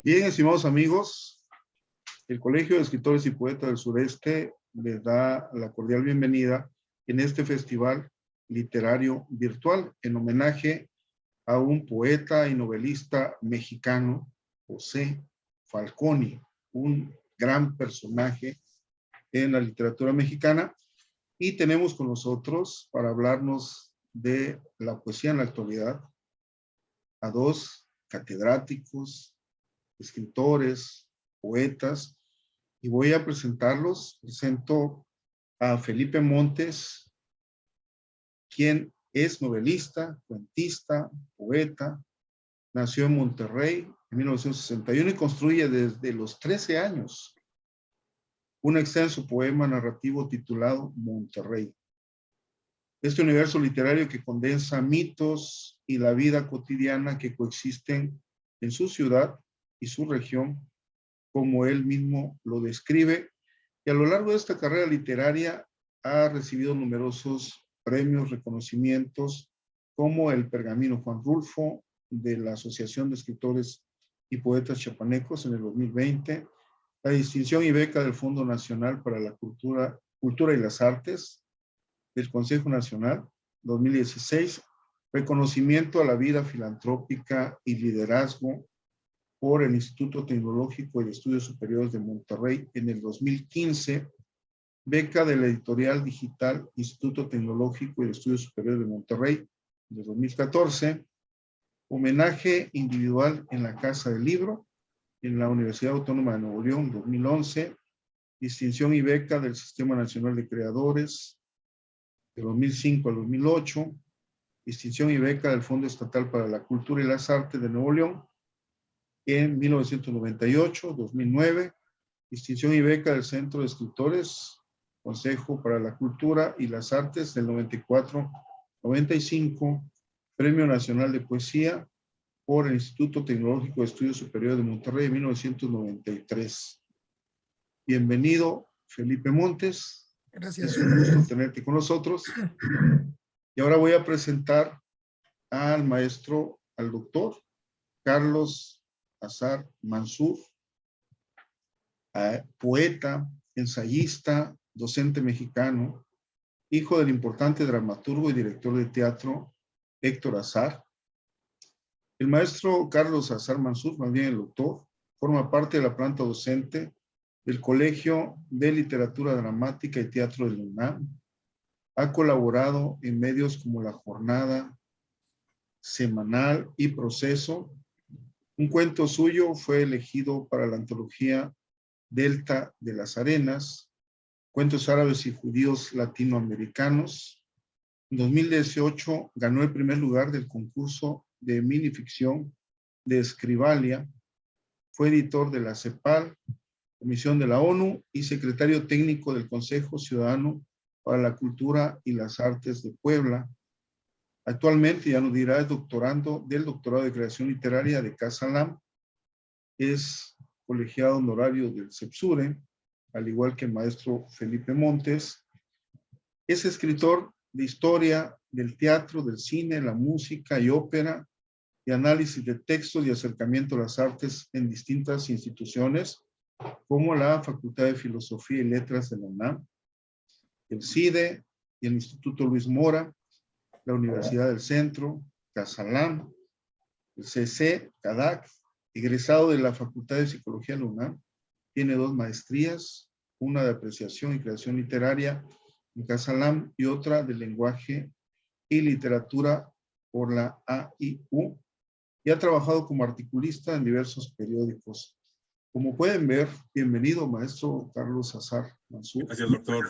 Bien, estimados amigos, el Colegio de Escritores y Poetas del Sureste les da la cordial bienvenida en este festival literario virtual en homenaje a un poeta y novelista mexicano, José Falconi, un gran personaje en la literatura mexicana. Y tenemos con nosotros, para hablarnos de la poesía en la actualidad, a dos catedráticos, escritores, poetas, y voy a presentarlos. Presento a Felipe Montes, quien es novelista, cuentista, poeta, nació en Monterrey en 1961 y construye desde los 13 años un extenso poema narrativo titulado Monterrey. Este universo literario que condensa mitos y la vida cotidiana que coexisten en su ciudad y su región, como él mismo lo describe, y a lo largo de esta carrera literaria ha recibido numerosos premios, reconocimientos, como el Pergamino Juan Rulfo de la Asociación de Escritores y Poetas Chiapanecos en el 2020, la distinción y beca del Fondo Nacional para la Cultura y las Artes del Consejo Nacional 2016, reconocimiento a la vida filantrópica y liderazgo por el Instituto Tecnológico y de Estudios Superiores de Monterrey en el 2015, beca de la editorial digital Instituto Tecnológico y de Estudios Superiores de Monterrey en el 2014, homenaje individual en la Casa del Libro en la Universidad Autónoma de Nuevo León 2011, distinción y beca del Sistema Nacional de Creadores de 2005 al 2008, distinción y beca del Fondo Estatal para la Cultura y las Artes de Nuevo León en 1998, 2009, distinción y beca del Centro de Escritores, Consejo para la Cultura y las Artes del 94-95, Premio Nacional de Poesía por el Instituto Tecnológico de Estudios Superiores de Monterrey en 1993. Bienvenido, Felipe Montes. Gracias. Es un gusto tenerte con nosotros. Y ahora voy a presentar al maestro, al doctor Carlos Azar Mansur, poeta, ensayista, docente mexicano, hijo del importante dramaturgo y director de teatro Héctor Azar. El maestro Carlos Azar Mansur, más bien el doctor, forma parte de la planta docente del Colegio de Literatura Dramática y Teatro de la UNAM. Ha colaborado en medios como La Jornada, Semanal y Proceso. Un cuento suyo fue elegido para la antología Delta de las Arenas, Cuentos Árabes y Judíos Latinoamericanos. En 2018 ganó el primer lugar del concurso de minificción de Escrivalia. Fue editor de la CEPAL, Comisión de la ONU y secretario técnico del Consejo Ciudadano para la Cultura y las Artes de Puebla. Actualmente, ya nos dirá, es doctorando del doctorado de creación literaria de Casa Lam. Es colegiado honorario del CEPSURE, al igual que el maestro Felipe Montes. Es escritor de historia del teatro, del cine, la música y ópera, y análisis de textos y acercamiento a las artes en distintas instituciones, como la Facultad de Filosofía y Letras de la UNAM, el CIDE y el Instituto Luis Mora, la Universidad del Centro, Casa Lam, el CC, CADAC, egresado de la Facultad de Psicología de la UNAM. Tiene 2 maestrías, una de apreciación y creación literaria en Casa Lam y otra de lenguaje y literatura por la AIU, y ha trabajado como articulista en diversos periódicos. Como pueden ver, bienvenido, maestro Carlos Azar Mansur. Gracias, doctor.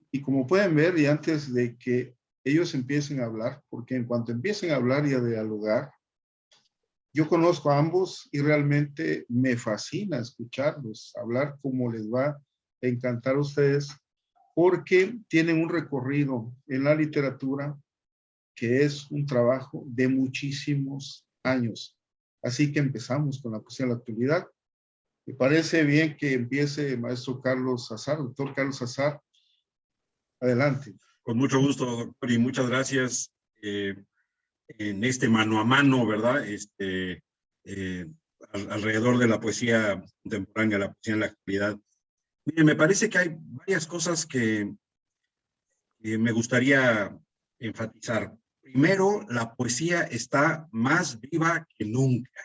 Y como pueden ver, y antes de que ellos empiecen a hablar, porque en cuanto empiecen a hablar y a dialogar, yo conozco a ambos y realmente me fascina escucharlos, hablar como les va a encantar a ustedes, porque tienen un recorrido en la literatura que es un trabajo de muchísimos años. Así que empezamos con la poesía de la actualidad. Me parece bien que empiece maestro Carlos Azar, doctor Carlos Azar. Adelante. Con mucho gusto, doctor, y muchas gracias en este mano a mano, ¿verdad? alrededor de la poesía contemporánea, la poesía en la actualidad. Mire, me parece que hay varias cosas que me gustaría enfatizar. Primero, la poesía está más viva que nunca.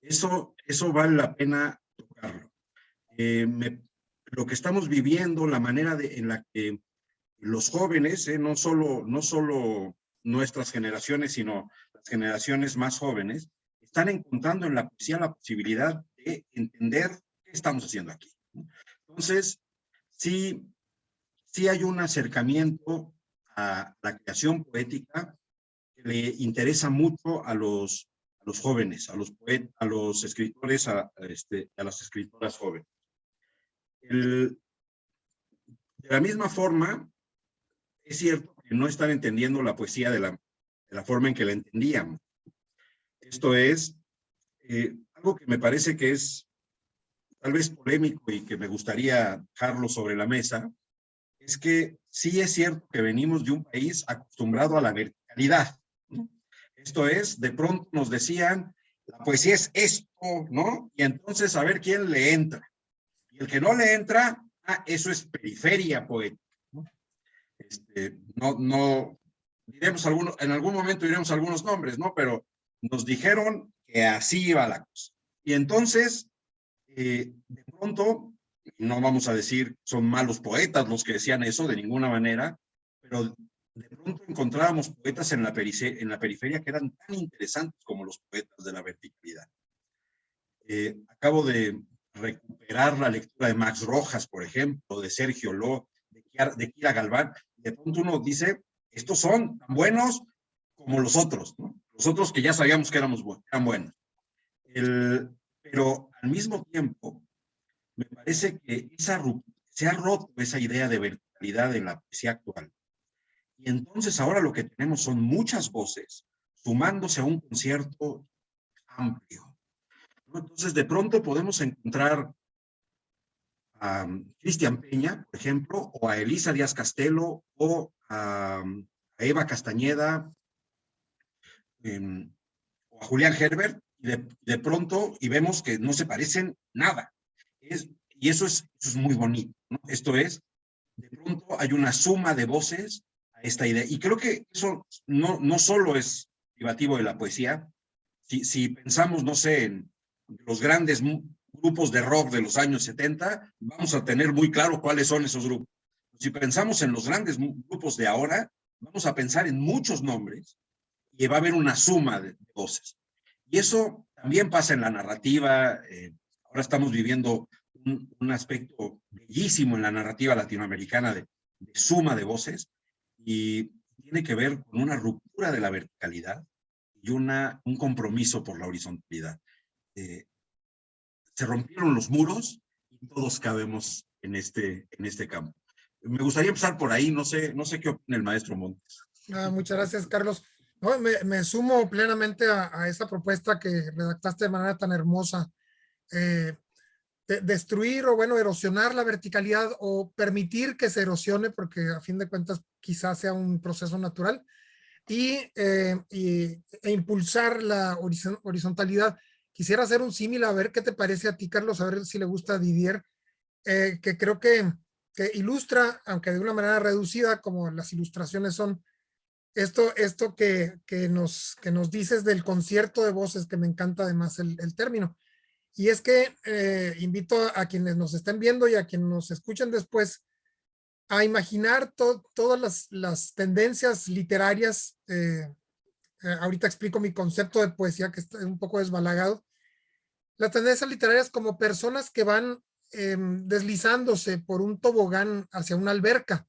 Eso vale la pena tocarlo. Lo que estamos viviendo, la manera en la que los jóvenes, no solo nuestras generaciones, sino las generaciones más jóvenes, están encontrando en la poesía la posibilidad de entender qué estamos haciendo aquí. Entonces, sí hay un acercamiento a la creación poética que le interesa mucho a los jóvenes, a los escritores, a las escritoras jóvenes. De la misma forma, es cierto que no están entendiendo la poesía de la forma en que la entendíamos. Esto es algo que me parece que es tal vez polémico y que me gustaría dejarlo sobre la mesa, es que sí es cierto que venimos de un país acostumbrado a la verticalidad, ¿no? Esto es, de pronto nos decían, la poesía es esto, ¿no? Y entonces a ver quién le entra. Y el que no le entra, eso es periferia poética, ¿no? Diremos en algún momento diremos algunos nombres, ¿no? Pero nos dijeron que así iba la cosa. Y entonces, de pronto, no vamos a decir son malos poetas los que decían eso de ninguna manera, pero de pronto encontrábamos poetas en la periferia que eran tan interesantes como los poetas de la verticalidad. Acabo de recuperar la lectura de Max Rojas, por ejemplo, de Sergio Ló, de Kira Galván. De pronto uno dice, estos son tan buenos como los otros, ¿no? Los otros que ya sabíamos que eran buenos. Pero al mismo tiempo, me parece que se ha roto esa idea de verticalidad en la poesía actual. Y entonces ahora lo que tenemos son muchas voces sumándose a un concierto amplio, ¿no? Entonces de pronto podemos encontrar a Cristian Peña, por ejemplo, o a Elisa Díaz Castelo, o a Eva Castañeda, o a Julián Herbert, y de pronto, y vemos que no se parecen nada. Y eso es muy bonito, ¿no? Esto es, de pronto hay una suma de voces a esta idea. Y creo que eso no solo es privativo de la poesía. Si pensamos, no sé, en los grandes grupos de rock de los años 70, vamos a tener muy claro cuáles son esos grupos. Si pensamos en los grandes grupos de ahora, vamos a pensar en muchos nombres y va a haber una suma de voces. Y eso también pasa en la narrativa. Ahora estamos viviendo un aspecto bellísimo en la narrativa latinoamericana de suma de voces, y tiene que ver con una ruptura de la verticalidad y un compromiso por la horizontalidad. Se rompieron los muros y todos cabemos en este campo. Me gustaría empezar por ahí, no sé qué opina el maestro Montes. Muchas gracias, Carlos. No, me sumo plenamente a esa propuesta que redactaste de manera tan hermosa. Destruir o, bueno, erosionar la verticalidad o permitir que se erosione, porque a fin de cuentas quizás sea un proceso natural, e impulsar la horizontalidad. Quisiera hacer un símil, a ver qué te parece a ti, Carlos, a ver si le gusta a Didier, que creo que ilustra, aunque de una manera reducida, como las ilustraciones son, esto que nos dices del concierto de voces, que me encanta además el término. Y es que invito a quienes nos estén viendo y a quienes nos escuchen después a imaginar todas las tendencias literarias. Ahorita explico mi concepto de poesía, que está un poco desbalagado. Las tendencias literarias como personas que van deslizándose por un tobogán hacia una alberca,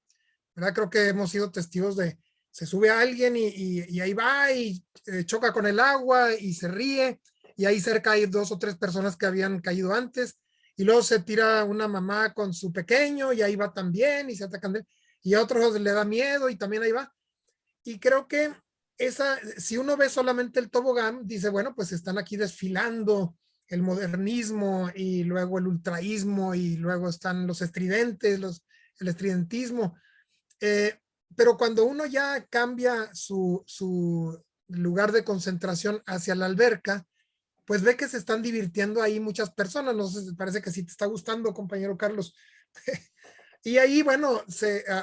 ¿verdad? Creo que hemos sido testigos de, se sube a alguien y ahí va y choca con el agua y se ríe, y ahí cerca hay 2 o 3 personas que habían caído antes, y luego se tira una mamá con su pequeño y ahí va también y se atacan de él, y a otros le da miedo y también ahí va. Y creo que si uno ve solamente el tobogán, dice, bueno, pues están aquí desfilando el modernismo y luego el ultraísmo y luego están los estridentes, el estridentismo. Pero cuando uno ya cambia su lugar de concentración hacia la alberca, pues ve que se están divirtiendo ahí muchas personas. No sé, parece que sí te está gustando, compañero Carlos. Y ahí, bueno,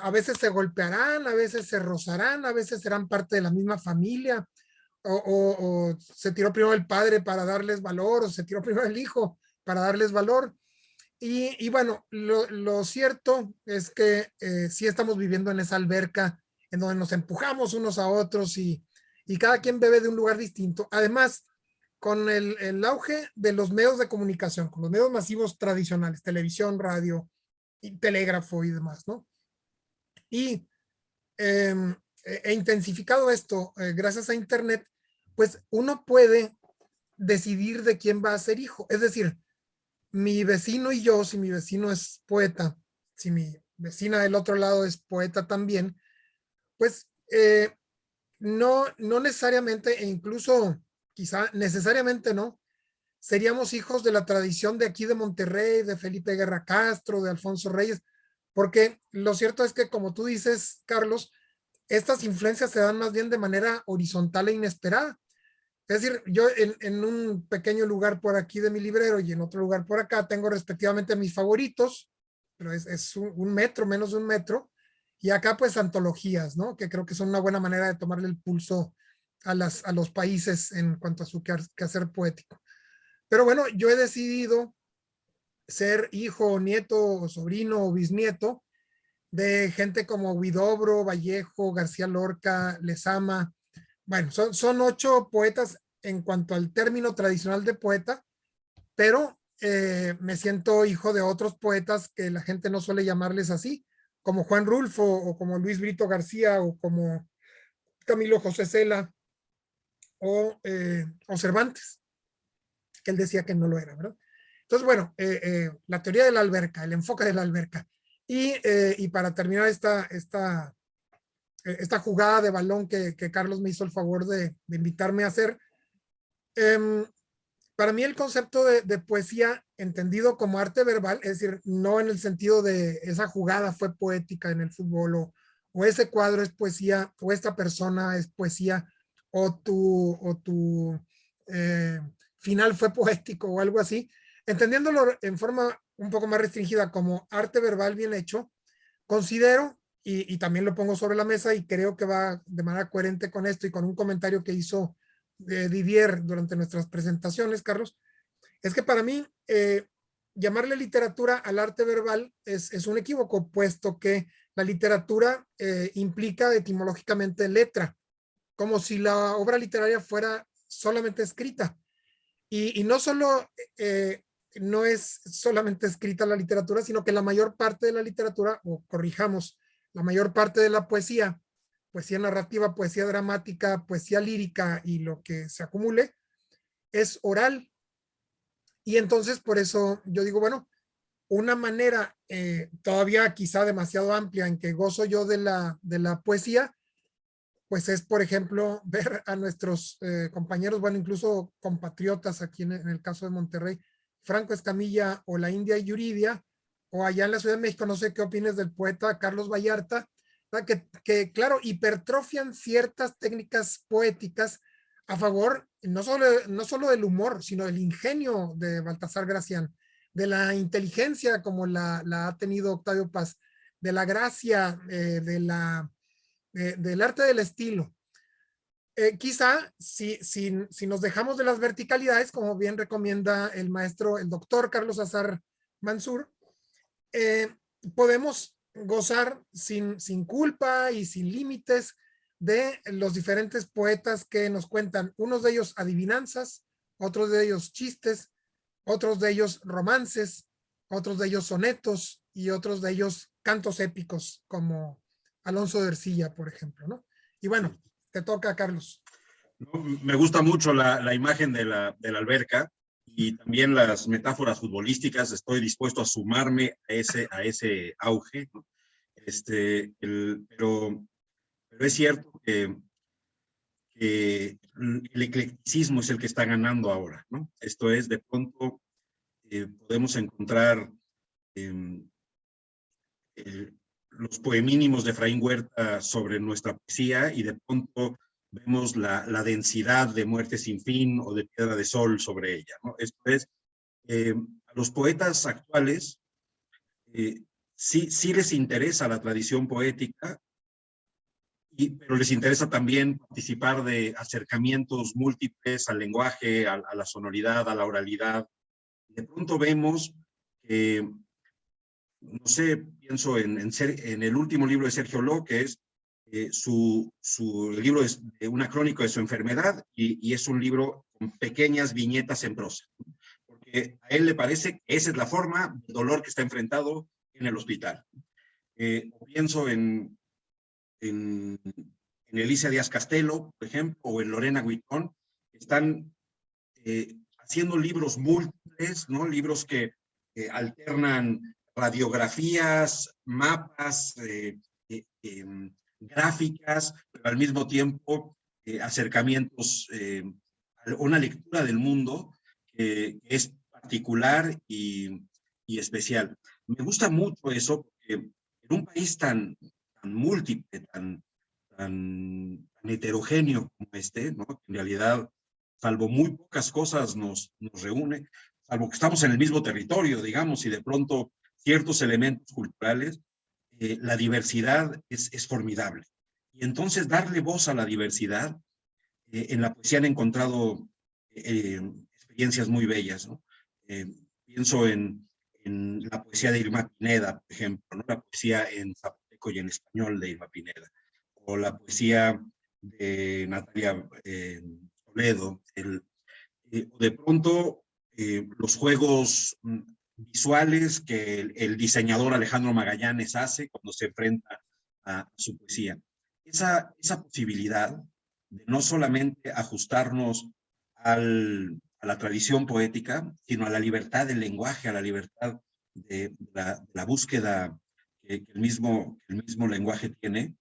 a veces se golpearán, a veces se rozarán, a veces serán parte de la misma familia, o se tiró primero el padre para darles valor, o se tiró primero el hijo para darles valor. Y bueno, lo cierto es que sí estamos viviendo en esa alberca en donde nos empujamos unos a otros y cada quien bebe de un lugar distinto. Además, con el auge de los medios de comunicación, con los medios masivos tradicionales, televisión, radio, y telégrafo y demás, ¿no? Y intensificado esto, gracias a Internet, pues uno puede decidir de quién va a ser hijo. Es decir, mi vecino y yo, si mi vecino es poeta, si mi vecina del otro lado es poeta también, pues no necesariamente, e incluso quizá necesariamente no, seríamos hijos de la tradición de aquí de Monterrey, de Felipe Guerra Castro, de Alfonso Reyes, porque lo cierto es que, como tú dices, Carlos, estas influencias se dan más bien de manera horizontal e inesperada. Es decir, yo en un pequeño lugar por aquí de mi librero y en otro lugar por acá tengo respectivamente mis favoritos, pero es un metro, menos de un metro, y acá pues antologías, ¿no? Que creo que son una buena manera de tomarle el pulso a los países en cuanto a su quehacer poético. Pero bueno, yo he decidido ser hijo, nieto, o sobrino o bisnieto de gente como Huidobro, Vallejo, García Lorca, Lezama. Bueno, son 8 poetas en cuanto al término tradicional de poeta, pero me siento hijo de otros poetas que la gente no suele llamarles así, como Juan Rulfo o como Luis Brito García o como Camilo José Cela o Cervantes, que él decía que no lo era, ¿verdad? Entonces, bueno, la teoría de la alberca, el enfoque de la alberca. Y para terminar esta jugada de balón que Carlos me hizo el favor de invitarme a hacer, para mí el concepto de poesía entendido como arte verbal, es decir, no en el sentido de esa jugada fue poética en el fútbol o ese cuadro es poesía o esta persona es poesía o tu final fue poético o algo así, entendiéndolo en forma un poco más restringida como arte verbal bien hecho, considero, y también lo pongo sobre la mesa y creo que va de manera coherente con esto y con un comentario que hizo Didier durante nuestras presentaciones, Carlos, es que para mí llamarle literatura al arte verbal es un equívoco, puesto que la literatura implica etimológicamente letra, como si la obra literaria fuera solamente escrita. Y no solo no es solamente escrita la literatura, sino que la mayor parte de la literatura, o corrijamos, la mayor parte de la poesía, poesía narrativa, poesía dramática, poesía lírica y lo que se acumule, es oral. Y entonces por eso yo digo, bueno, una manera todavía quizá demasiado amplia en que gozo yo de la poesía, pues es, por ejemplo, ver a nuestros compañeros, bueno, incluso compatriotas aquí en el caso de Monterrey, Franco Escamilla o la India Yuridia, o allá en la Ciudad de México, no sé qué opines del poeta Carlos Vallarta, que claro, hipertrofian ciertas técnicas poéticas a favor no solo del humor, sino del ingenio de Baltasar Gracián, de la inteligencia como la ha tenido Octavio Paz, de la gracia, del arte del estilo. Quizá si nos dejamos de las verticalidades, como bien recomienda el maestro, el doctor Carlos Azar Mansur, podemos gozar sin culpa y sin límites de los diferentes poetas que nos cuentan, unos de ellos adivinanzas, otros de ellos chistes, otros de ellos romances, otros de ellos sonetos y otros de ellos cantos épicos como Alonso de Ercilla, por ejemplo, ¿no? Y bueno, te toca, Carlos. Me gusta mucho la imagen de la alberca y también las metáforas futbolísticas. Estoy dispuesto a sumarme a ese auge, ¿no? Pero es cierto que el eclecticismo es el que está ganando ahora, ¿no? Esto es, de pronto podemos encontrar los poemínimos de Efraín Huerta sobre nuestra poesía y de pronto vemos la densidad de Muerte sin fin o de Piedra de Sol sobre ella, ¿no? Esto es, a los poetas actuales sí les interesa la tradición poética, pero les interesa también participar de acercamientos múltiples al lenguaje, a la sonoridad, a la oralidad. De pronto vemos que, no sé, pienso en el último libro de Sergio Ló, que es el libro es una crónica de su enfermedad, y es un libro con pequeñas viñetas en prosa, porque a él le parece que esa es la forma del dolor que está enfrentado en el hospital. Pienso en Alicia Díaz Castelo, por ejemplo, o en Lorena Huitón, que están haciendo libros múltiples, ¿no? Libros que alternan radiografías, mapas, gráficas, pero al mismo tiempo acercamientos, una lectura del mundo que es particular y especial. Me gusta mucho eso, porque en un país tan múltiple, tan heterogéneo como este, ¿no? En realidad, salvo muy pocas cosas nos reúne, salvo que estamos en el mismo territorio, digamos, y de pronto ciertos elementos culturales, la diversidad es formidable. Y entonces darle voz a la diversidad, en la poesía han encontrado experiencias muy bellas, ¿no? Pienso en la poesía de Irma Pineda, por ejemplo, ¿no? La poesía en zapoteco y en español de Irma Pineda, o la poesía de Natalia Toledo, de pronto los juegos visuales que el diseñador Alejandro Magallanes hace cuando se enfrenta a su poesía. Esa posibilidad de no solamente ajustarnos a la tradición poética, sino a la libertad del lenguaje, a la libertad de la búsqueda que el mismo lenguaje tiene,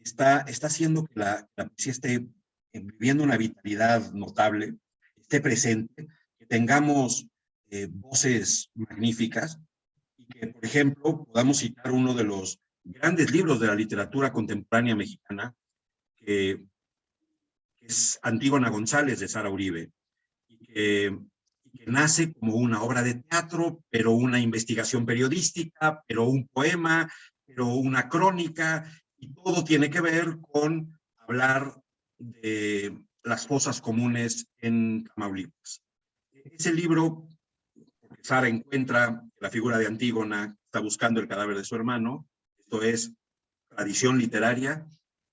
está haciendo que la poesía esté viviendo una vitalidad notable, esté presente, que tengamos voces magníficas, y que, por ejemplo, podamos citar uno de los grandes libros de la literatura contemporánea mexicana, que es Antígona González, de Sara Uribe, y que nace como una obra de teatro, pero una investigación periodística, pero un poema, pero una crónica, y todo tiene que ver con hablar de las fosas comunes en Tamaulipas. Ese libro, porque Sara encuentra la figura de Antígona, está buscando el cadáver de su hermano, esto es tradición literaria,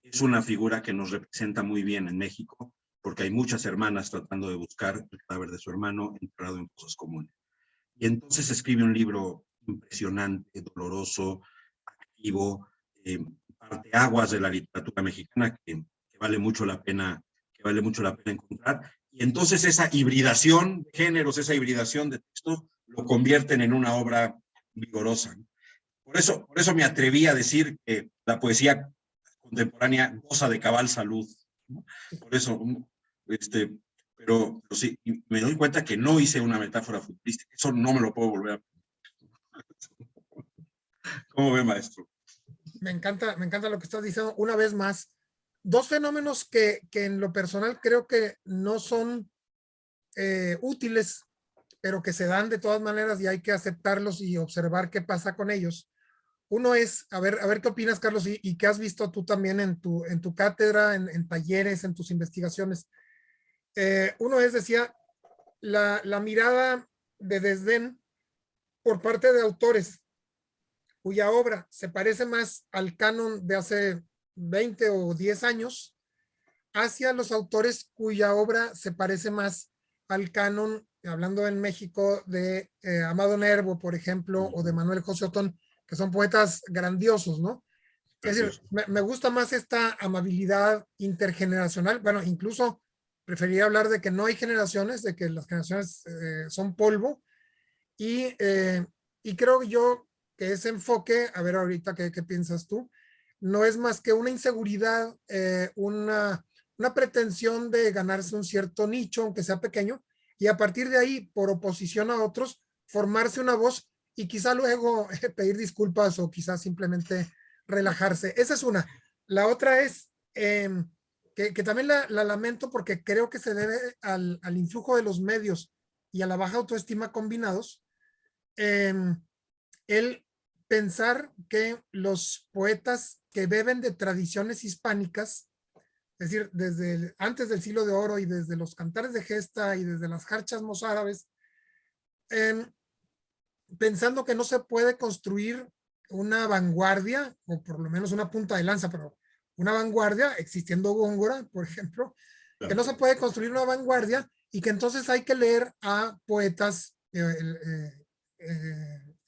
es una figura que nos representa muy bien en México, porque hay muchas hermanas tratando de buscar el cadáver de su hermano enterrado en fosas comunes. Y entonces escribe un libro impresionante, doloroso, activo, parteaguas de la literatura mexicana, que vale mucho la pena encontrar. Y entonces esa hibridación de géneros, esa hibridación de textos, lo convierten en una obra vigorosa. Por eso me atreví a decir que la poesía contemporánea goza de cabal salud, ¿no? Por eso, pero sí, me doy cuenta que no hice una metáfora futurística, eso no me lo puedo volver a... ¿Cómo ve, maestro? Me encanta lo que estás diciendo. Una vez más, dos fenómenos que en lo personal creo que no son útiles, pero que se dan de todas maneras y hay que aceptarlos y observar qué pasa con ellos. Uno es, a ver qué opinas, Carlos, y qué has visto tú también en tu cátedra, en talleres, en tus investigaciones. Uno es, decía, la mirada de desdén por parte de autores cuya obra se parece más al canon de hace 20 o 10 años, hacia los autores cuya obra se parece más al canon, hablando en México, de Amado Nervo, por ejemplo, o de Manuel José Otón, que son poetas grandiosos, ¿no? Es decir, me gusta más esta amabilidad intergeneracional. Bueno, incluso preferiría hablar de que no hay generaciones, de que las generaciones son polvo, y creo yo que ese enfoque, a ver ahorita qué piensas tú, no es más que una inseguridad, una pretensión de ganarse un cierto nicho, aunque sea pequeño, y a partir de ahí, por oposición a otros, formarse una voz y quizá luego pedir disculpas o quizás simplemente relajarse. Esa es una. La otra es que que también la lamento porque creo que se debe al influjo de los medios y a la baja autoestima combinados, el pensar que los poetas que beben de tradiciones hispánicas, es decir, desde antes del Siglo de Oro y desde los cantares de gesta y desde las jarchas mozárabes, pensando que no se puede construir una vanguardia, o por lo menos una punta de lanza, pero una vanguardia, existiendo Góngora, por ejemplo, que no se puede construir una vanguardia y que entonces hay que leer a poetas,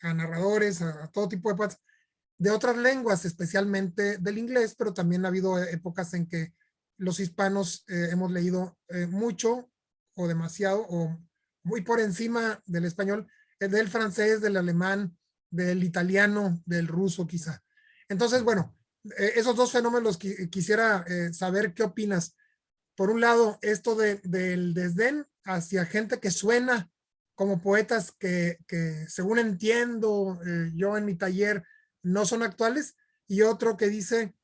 a narradores, a todo tipo de poetas de otras lenguas, especialmente del inglés, pero también ha habido épocas en que los hispanos hemos leído mucho o demasiado o muy por encima del español, del francés, del alemán, del italiano, del ruso quizá. Entonces, bueno, esos dos fenómenos quisiera saber qué opinas. Por un lado, esto del desdén hacia gente que suena como poetas que según entiendo yo en mi taller, no son actuales, y otro que dice,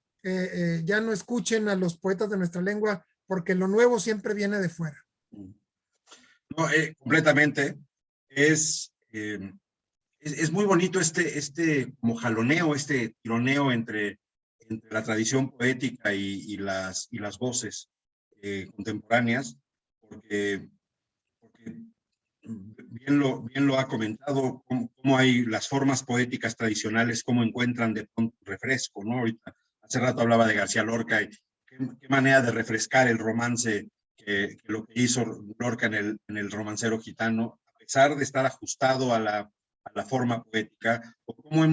ya no escuchen a los poetas de nuestra lengua porque lo nuevo siempre viene de fuera. No, completamente. Es muy bonito este como jaloneo, este tironeo entre la tradición poética y las voces contemporáneas, porque bien lo ha comentado, cómo hay las formas poéticas tradicionales, cómo encuentran de pronto refresco, ¿no? Ahorita, hace rato hablaba de García Lorca y qué manera de refrescar el romance que lo que hizo Lorca en el romancero gitano, a pesar de estar ajustado a la forma poética, o cómo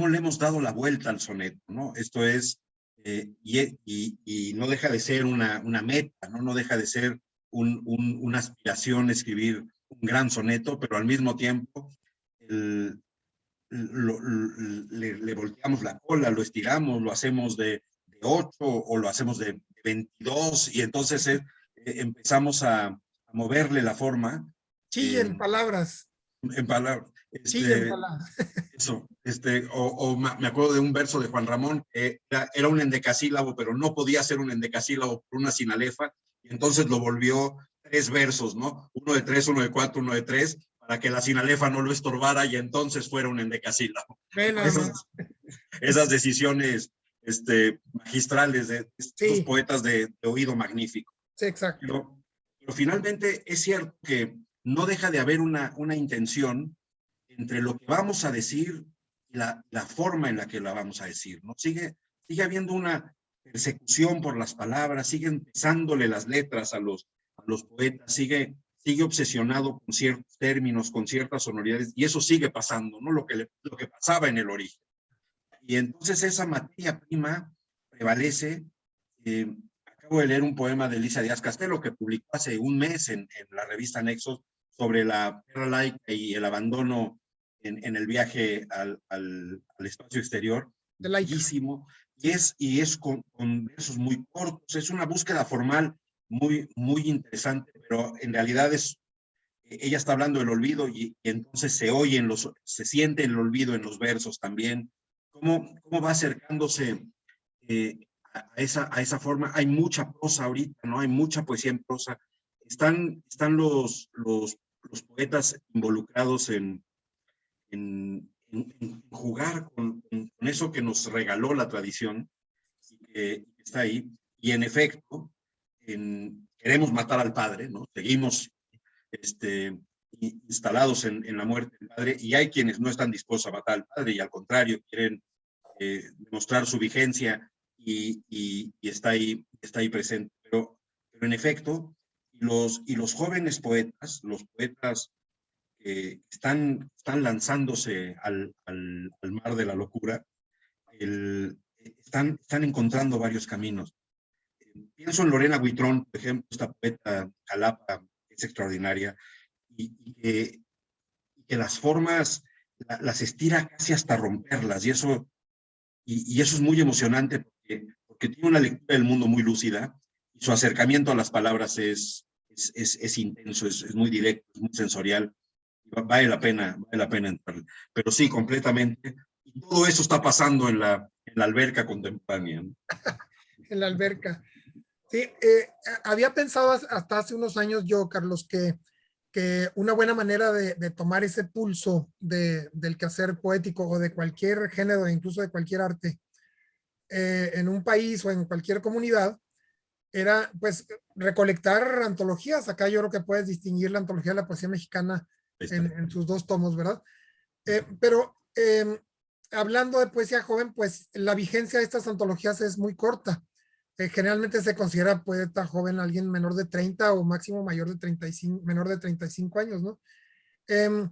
le hemos dado la vuelta al soneto, ¿no? Esto es, y no deja de ser una meta, ¿no? No deja de ser una aspiración escribir un gran soneto, pero al mismo tiempo le volteamos la cola, lo estiramos, lo hacemos de 8 o lo hacemos de 22 y entonces empezamos a moverle la forma. Chillen palabras. En palabras. Chillen palabras. Eso, me acuerdo de un verso de Juan Ramón, era un endecasílabo, pero no podía ser un endecasílabo por una sinalefa, y entonces lo volvió 3 versos, ¿no? 1 de 3, 1 de 4, 1 de 3, para que la sinalefa no lo estorbara y entonces fuera un endecasílabo. Esas decisiones magistrales de estos poetas de oído magnífico. Sí, exacto. Pero finalmente es cierto que no deja de haber una intención entre lo que vamos a decir y la forma en la que la vamos a decir, ¿no? Sigue habiendo una persecución por las palabras, siguen pesándole las letras a los poetas, sigue obsesionado con ciertos términos, con ciertas sonoridades, y eso sigue pasando, ¿no? Lo que pasaba en el origen. Y entonces esa materia prima prevalece. Acabo de leer un poema de Elisa Díaz Castelo que publicó hace un mes en la revista Nexos sobre la perra laica y el abandono en el viaje al espacio exterior. Bellísimo. Y es con versos muy cortos. Es una búsqueda formal muy, muy interesante, pero en realidad ella está hablando del olvido y entonces se siente el olvido en los versos también. ¿Cómo va acercándose a esa forma? Hay mucha prosa ahorita, ¿no? Hay mucha poesía en prosa. Están los poetas involucrados en jugar con eso que nos regaló la tradición y que está ahí. Y en efecto, queremos matar al padre, ¿no? Seguimos instalados en la muerte del padre, y hay quienes no están dispuestos a matar al padre y al contrario quieren demostrar su vigencia y está ahí presente. Pero en efecto, los jóvenes poetas, los poetas que están lanzándose al mar de la locura, están encontrando varios caminos. Pienso en Lorena Huitrón, por ejemplo, esta poeta Jalapa, que es extraordinaria, y que las formas las estira casi hasta romperlas, y eso es muy emocionante porque tiene una lectura del mundo muy lúcida, y su acercamiento a las palabras es intenso, es muy directo, es muy sensorial. Vale la pena entrar. Pero sí, completamente. Y todo eso está pasando en la alberca contemporánea, ¿no? En la alberca. Sí, había pensado hasta hace unos años yo, Carlos, que una buena manera de tomar ese pulso del quehacer poético o de cualquier género, incluso de cualquier arte, en un país o en cualquier comunidad, era pues recolectar antologías. Acá yo creo que puedes distinguir la antología de la poesía mexicana en sus dos tomos, ¿verdad? Pero hablando de poesía joven, pues la vigencia de estas antologías es muy corta. Generalmente se considera poeta joven alguien menor de 30 o máximo mayor de 35, menor de 35 años, ¿no? Eh,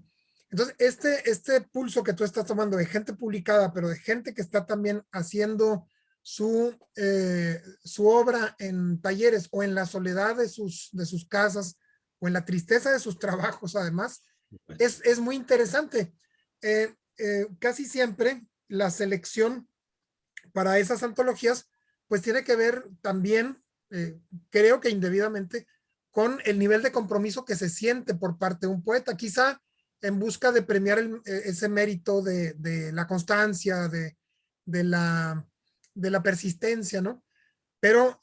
entonces, este pulso que tú estás tomando de gente publicada, pero de gente que está también haciendo su obra en talleres o en la soledad de sus casas o en la tristeza de sus trabajos, además, es muy interesante. Casi siempre la selección para esas antologías, pues tiene que ver también, creo que indebidamente, con el nivel de compromiso que se siente por parte de un poeta, quizá en busca de premiar ese mérito de la constancia, de, la, de la persistencia, ¿no? Pero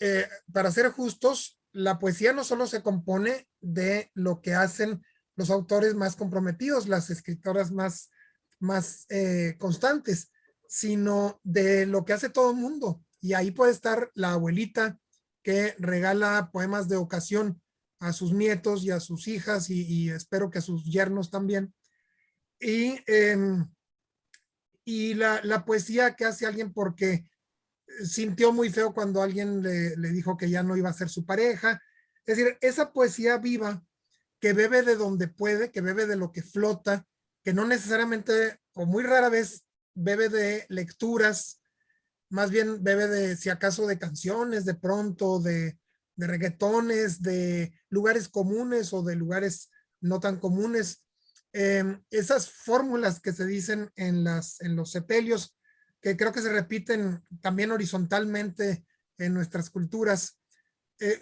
para ser justos, la poesía no solo se compone de lo que hacen los autores más comprometidos, las escritoras más constantes, sino de lo que hace todo el mundo. Y ahí puede estar la abuelita que regala poemas de ocasión a sus nietos y a sus hijas y espero que a sus yernos también. Y, y la poesía que hace alguien porque sintió muy feo cuando alguien le dijo que ya no iba a ser su pareja. Es decir, esa poesía viva que bebe de donde puede, que bebe de lo que flota, que no necesariamente o muy rara vez bebe de lecturas, más bien bebe de, si acaso, de canciones, de pronto, de reggaetones, de lugares comunes o de lugares no tan comunes. Esas fórmulas que se dicen en los sepelios, que creo que se repiten también horizontalmente en nuestras culturas,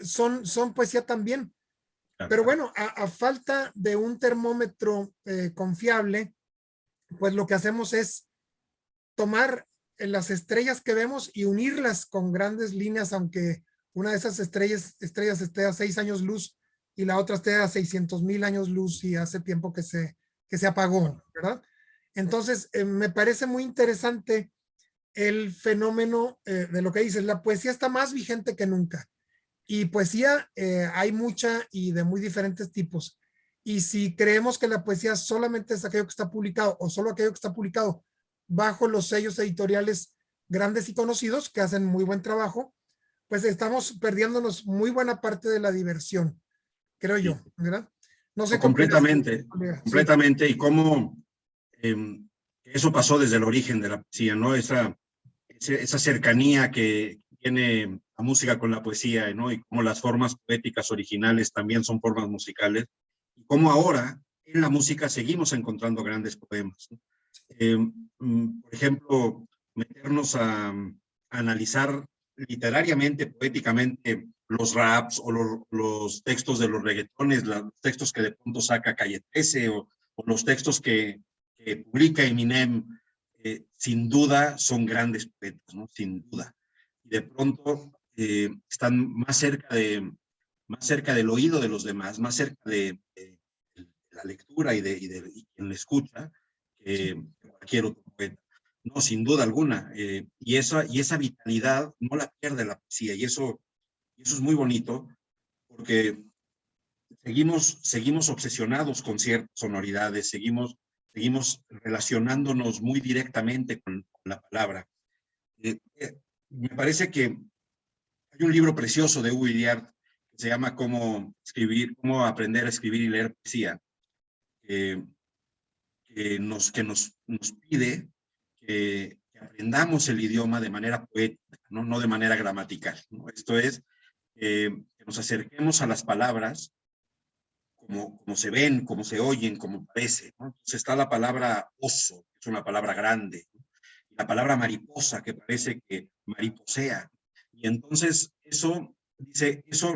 son poesía también. Pero bueno, a falta de un termómetro confiable, pues lo que hacemos es tomar las estrellas que vemos y unirlas con grandes líneas, aunque una de esas estrellas esté a 6 años luz y la otra esté a 600,000 años luz y hace tiempo que se apagó, ¿verdad? Entonces, me parece muy interesante el fenómeno de lo que dices. La poesía está más vigente que nunca. Y poesía hay mucha y de muy diferentes tipos. Y si creemos que la poesía solamente es aquello que está publicado o solo aquello que está publicado bajo los sellos editoriales grandes y conocidos que hacen muy buen trabajo, pues estamos perdiéndonos muy buena parte de la diversión, creo yo, ¿verdad? No sé cómo ves, Completamente, sí. completamente. Y cómo eso pasó desde el origen de la poesía, ¿no? Esa cercanía que tiene la música con la poesía, ¿no? Y cómo las formas poéticas originales también son formas musicales. Y cómo ahora en la música seguimos encontrando grandes poemas, ¿no? Por ejemplo, meternos a analizar literariamente, poéticamente, los raps o los textos de los reggaetones, los textos que de pronto saca Calle 13 o los textos que publica Eminem, sin duda son grandes poetas, ¿no? Sin duda. Y de pronto están más cerca del oído de los demás, más cerca de la lectura y quien le escucha, que cualquier otro poeta. No, sin duda alguna. Y esa vitalidad no la pierde la poesía. Y eso es muy bonito porque seguimos obsesionados con ciertas sonoridades, seguimos relacionándonos muy directamente con la palabra. Me parece que hay un libro precioso de Hugo Iriart que se llama Cómo aprender a escribir y leer poesía, nos pide que aprendamos el idioma de manera poética, no de manera gramatical, ¿no? Esto es, que nos acerquemos a las palabras como se ven, como se oyen, como parece, ¿no? Entonces está la palabra oso, que es una palabra grande, ¿no? Y la palabra mariposa, que parece que mariposea. Y entonces eso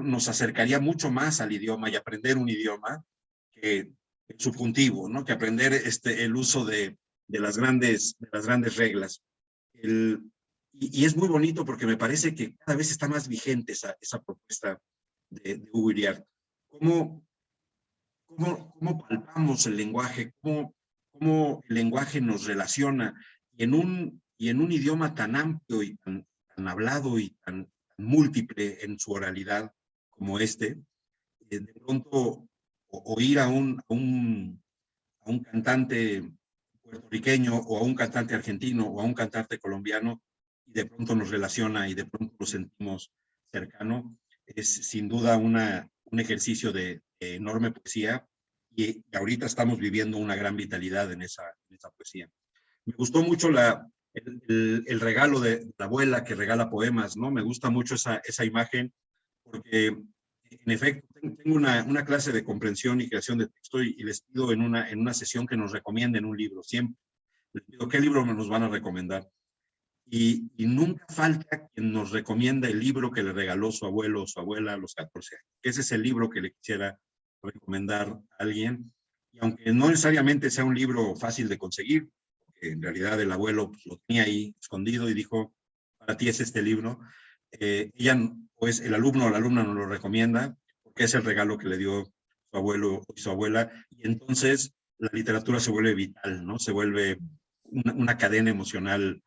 nos acercaría mucho más al idioma y aprender un idioma que el subjuntivo, ¿no? Que aprender el uso de las grandes reglas. y es muy bonito porque me parece que cada vez está más vigente esa propuesta de Hugo Iriart. ¿Cómo palpamos el lenguaje? ¿Cómo el lenguaje nos relaciona? Y en un idioma tan amplio y tan hablado y tan múltiple en su oralidad como este, de pronto oír a un cantante puertorriqueño o a un cantante argentino o a un cantante colombiano y de pronto nos relaciona y de pronto lo sentimos cercano, es sin duda un ejercicio de enorme poesía y ahorita estamos viviendo una gran vitalidad en esa poesía. Me gustó mucho el regalo de la abuela que regala poemas, ¿no? Me gusta mucho esa imagen porque, en efecto, tengo una clase de comprensión y creación de texto y les pido en una sesión que nos recomienden un libro. Siempre les pido qué libro nos van a recomendar. Y nunca falta quien nos recomienda el libro que le regaló su abuelo o su abuela a los 14 años. Ese es el libro que le quisiera recomendar a alguien. Y aunque no necesariamente sea un libro fácil de conseguir, porque en realidad el abuelo pues, lo tenía ahí escondido y dijo, para ti es este libro. Ella, pues el alumno o la alumna nos lo recomienda porque es el regalo que le dio su abuelo y su abuela. Y entonces la literatura se vuelve vital, ¿no? Se vuelve una cadena emocional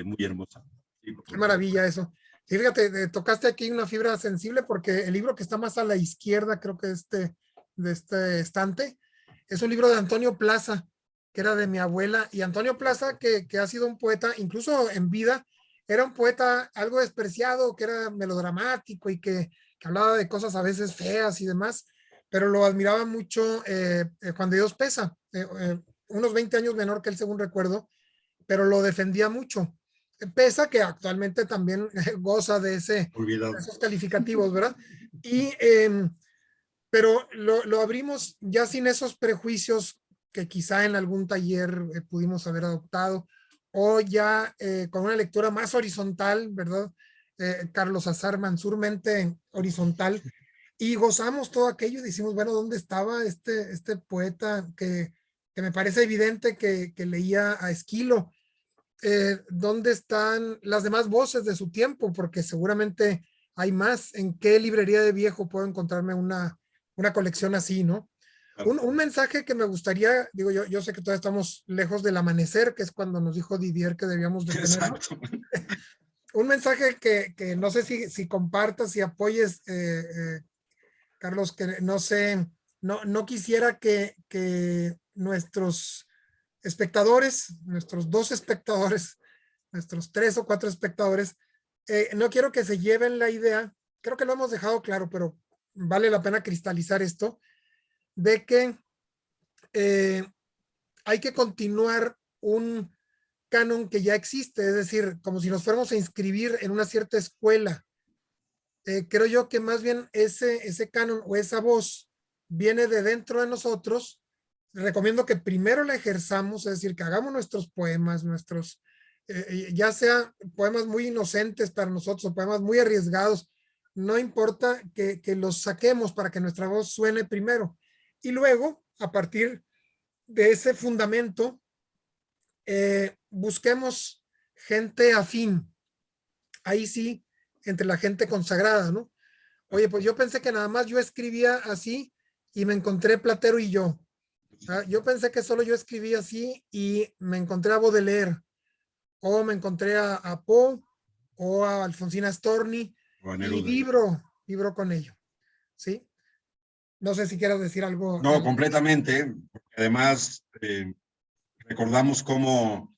muy hermosa. Sí, qué maravilla eso. Sí, fíjate, tocaste aquí una fibra sensible porque el libro que está más a la izquierda, creo que de este estante, es un libro de Antonio Plaza, que era de mi abuela. Y Antonio Plaza, que ha sido un poeta, incluso en vida, era un poeta algo despreciado, que era melodramático y que hablaba de cosas a veces feas y demás, pero lo admiraba mucho Juan de Dios Pesa, unos 20 años menor que él, según recuerdo, pero lo defendía mucho. Pesa que actualmente también goza de esos calificativos, ¿verdad? Pero lo abrimos ya sin esos prejuicios que quizá en algún taller pudimos haber adoptado, o ya con una lectura más horizontal, ¿verdad? Carlos Azar Mansurmente horizontal, y gozamos todo aquello y decimos, bueno, ¿dónde estaba este poeta que me parece evidente que leía a Esquilo? ¿Dónde están las demás voces de su tiempo? Porque seguramente hay más. ¿En qué librería de viejo puedo encontrarme una colección así, no? Un mensaje que me gustaría, digo, yo sé que todavía estamos lejos del amanecer, que es cuando nos dijo Didier que debíamos de tenerlo. Un mensaje que no sé si compartas, si apoyes, Carlos, que no sé, no quisiera que nuestros espectadores, nuestros 2 espectadores, nuestros 3 o 4 espectadores, no quiero que se lleven la idea, creo que lo hemos dejado claro, pero vale la pena cristalizar esto, de que hay que continuar un canon que ya existe, es decir, como si nos fuéramos a inscribir en una cierta escuela. Creo yo que más bien ese canon o esa voz viene de dentro de nosotros. Recomiendo que primero la ejerzamos, es decir, que hagamos nuestros poemas, ya sea poemas muy inocentes para nosotros o poemas muy arriesgados, no importa que los saquemos para que nuestra voz suene primero. Y luego, a partir de ese fundamento, busquemos gente afín. Ahí sí, entre la gente consagrada, ¿no? Oye, pues yo pensé que nada más yo escribía así y me encontré Platero y yo. Yo pensé que solo yo escribía así y me encontré a Baudelaire, o me encontré a Poe, o a Alfonsina Storni, y vibro con ello, ¿sí? No sé si quieras decir algo. No, completamente, porque además recordamos cómo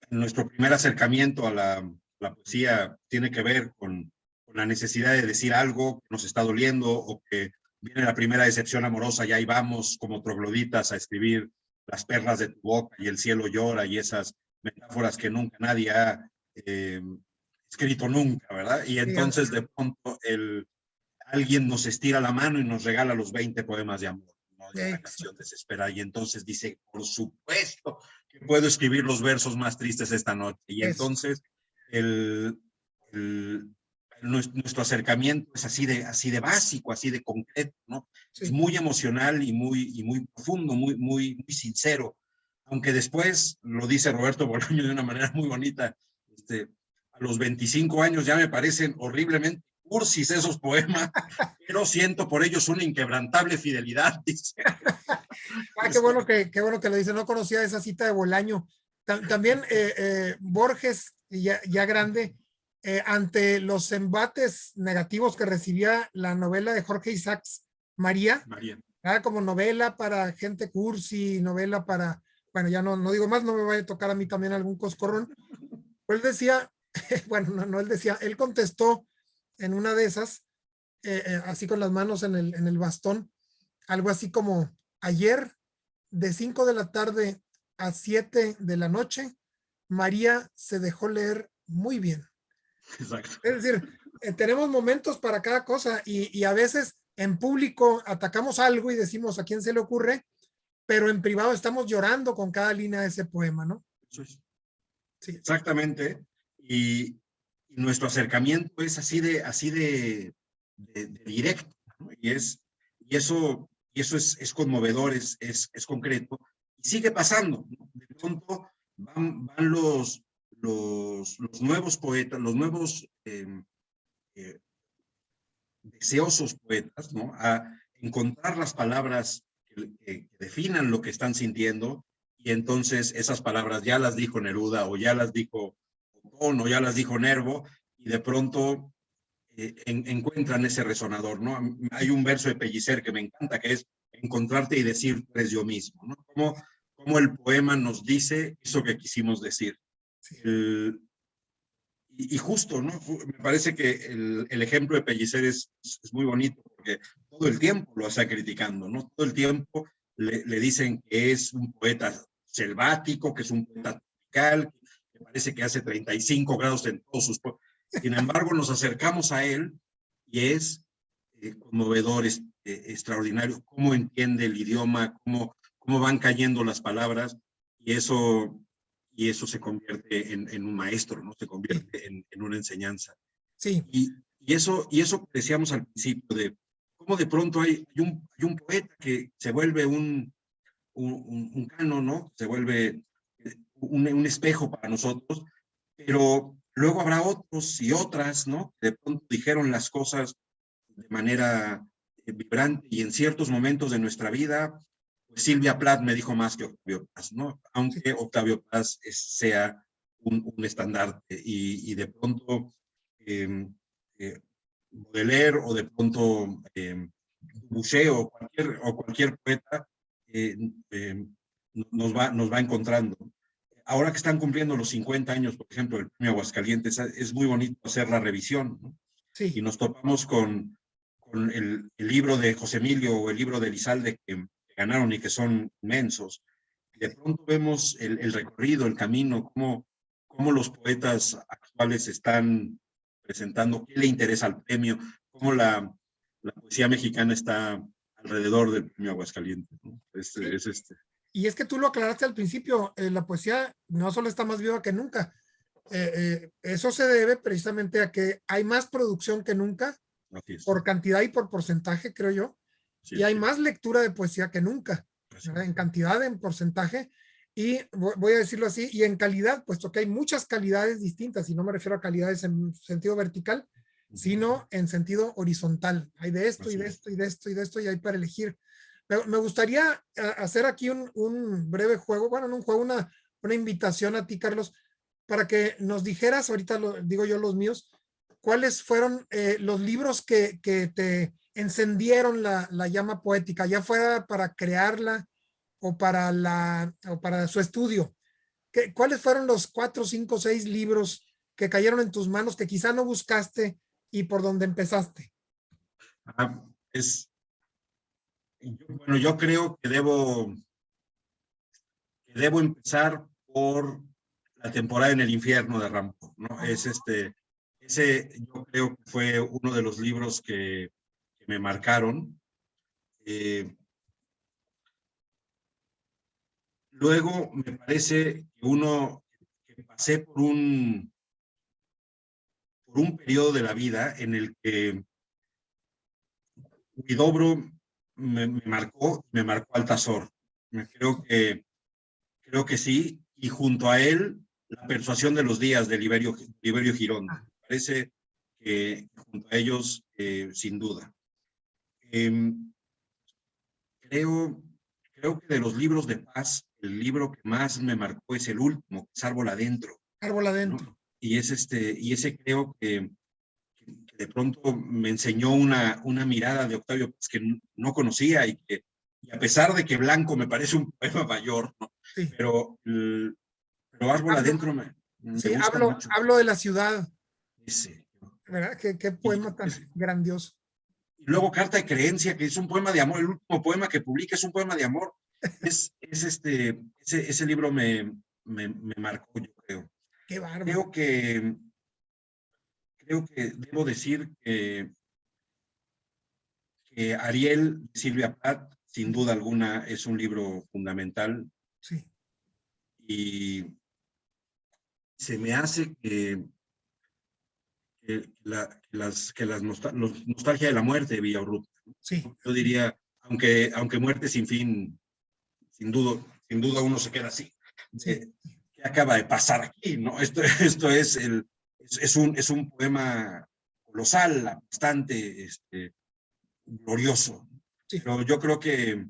nuestro primer acercamiento a la poesía tiene que ver con la necesidad de decir algo que nos está doliendo o que viene la primera decepción amorosa y ahí vamos como trogloditas a escribir las perlas de tu boca y el cielo llora y esas metáforas que nunca nadie ha escrito nunca, ¿verdad? Y entonces de pronto alguien nos estira la mano y nos regala los 20 poemas de amor, ¿no? Y una canción desesperada y entonces dice, por supuesto que puedo escribir los versos más tristes esta noche. Y entonces nuestro acercamiento es así de básico, así de concreto, ¿no? Sí. Es muy emocional y muy profundo, muy sincero. Aunque después, lo dice Roberto Bolaño de una manera muy bonita, A los 25 años ya me parecen horriblemente cursis esos poemas, pero siento por ellos una inquebrantable fidelidad, dice. Qué bueno que lo dice. No conocía esa cita de Bolaño. También Borges, ya grande, ante los embates negativos que recibía la novela de Jorge Isaacs, María, como novela para gente cursi, novela para, bueno, ya no digo más, no me vaya a tocar a mí también algún coscorrón. Pues él decía, bueno, no él decía, él contestó en una de esas, así con las manos en el bastón, algo así como: ayer de 5 de la tarde a 7 de la noche, María se dejó leer muy bien. Exacto. Es decir, tenemos momentos para cada cosa y a veces en público atacamos algo y decimos a quién se le ocurre, pero en privado estamos llorando con cada línea de ese poema, ¿no? Eso es. Sí. Exactamente. Y nuestro acercamiento es así de directo, ¿no? Y eso es conmovedor, es concreto, y sigue pasando, ¿no? De pronto van los nuevos poetas, los nuevos deseosos poetas, ¿no? A encontrar las palabras que definan lo que están sintiendo, y entonces esas palabras ya las dijo Neruda, o ya las dijo Otón, o ya las dijo Nervo, y de pronto encuentran ese resonador, ¿no? Hay un verso de Pellicer que me encanta, que es encontrarte y decir, eres yo mismo, ¿no? Como el poema nos dice eso que quisimos decir. Sí. Y justo, ¿no? Me parece que el ejemplo de Pellicer es muy bonito, porque todo el tiempo lo está criticando, ¿no? Todo el tiempo le dicen que es un poeta selvático, que es un poeta tropical, que parece que hace 35 grados en todos sus poemas. Sin embargo, nos acercamos a él y es conmovedor, extraordinario, cómo entiende el idioma, cómo van cayendo las palabras, y eso se convierte en un maestro, ¿no? Se convierte en una enseñanza. Sí. Y eso que decíamos al principio, de cómo de pronto hay un poeta que se vuelve un canon, ¿no? Se vuelve un espejo para nosotros, pero luego habrá otros y otras, ¿no? De pronto dijeron las cosas de manera vibrante, y en ciertos momentos de nuestra vida, pues Silvia Plath me dijo más que Octavio Paz, ¿no? Aunque Octavio Paz sea un estandarte, y de pronto Baudelaire, o de pronto Boucher, o cualquier poeta nos va encontrando. Ahora que están cumpliendo los 50 años, por ejemplo, del Premio Aguascalientes, es muy bonito hacer la revisión, ¿no? Sí. Y nos topamos con el libro de José Emilio o el libro de Elizalde que ganaron y que son inmensos. De pronto vemos el recorrido, el camino, cómo los poetas actuales están presentando, qué le interesa al premio, cómo la poesía mexicana está alrededor del Premio Aguascalientes, ¿no? Y es que tú lo aclaraste al principio, la poesía no solo está más viva que nunca. Eso se debe precisamente a que hay más producción que nunca, por cantidad y por porcentaje, creo yo, y hay más lectura de poesía que nunca, en cantidad, en porcentaje, y voy a decirlo así, y en calidad, puesto que hay muchas calidades distintas, y no me refiero a calidades en sentido vertical, sino en sentido horizontal. Hay de esto y de esto y de esto y de esto, y hay para elegir. Me gustaría hacer aquí un breve juego, bueno, no un juego, una invitación a ti, Carlos, para que nos dijeras, ahorita digo yo los míos, cuáles fueron los libros que te encendieron la llama poética, ya fuera para crearla o para su estudio. ¿Cuáles fueron los 4, 5, 6 libros que cayeron en tus manos que quizá no buscaste y por donde empezaste? Bueno, yo creo que debo empezar por La temporada en el infierno de Rampo, ¿no? Ese yo creo que fue uno de los libros que me marcaron. Luego me parece que pasé por un periodo de la vida en el que Huidobro me marcó Altazor. Creo que sí, y junto a él La persuasión de los días de Liberio Girón. Me parece que junto a ellos, sin duda. Creo que de los libros de paz, el libro que más me marcó es el último, que es Árbol Adentro. Árbol Adentro. ¿No? Y ese creo que de pronto me enseñó una mirada de Octavio Paz que no conocía y a pesar de que Blanco me parece un poema mayor, ¿no? Sí. Pero Árbol Adentro me gusta mucho. Hablo de la ciudad. Ese. ¿Verdad? Qué poema tan grandioso. Y luego Carta de Creencia, que es un poema de amor, el último poema que publica es un poema de amor. Ese libro me marcó, yo creo. Qué bárbaro. Creo que debo decir que Ariel de Silvia Plath, sin duda alguna, es un libro fundamental. Sí. Y se me hace que Nostalgia de la Muerte de Villaurrutia. Sí. Yo diría, aunque Muerte sin fin, sin duda uno se queda así. Sí. ¿Qué acaba de pasar aquí? ¿No? Esto es un poema colosal, bastante glorioso. Sí. Pero yo creo que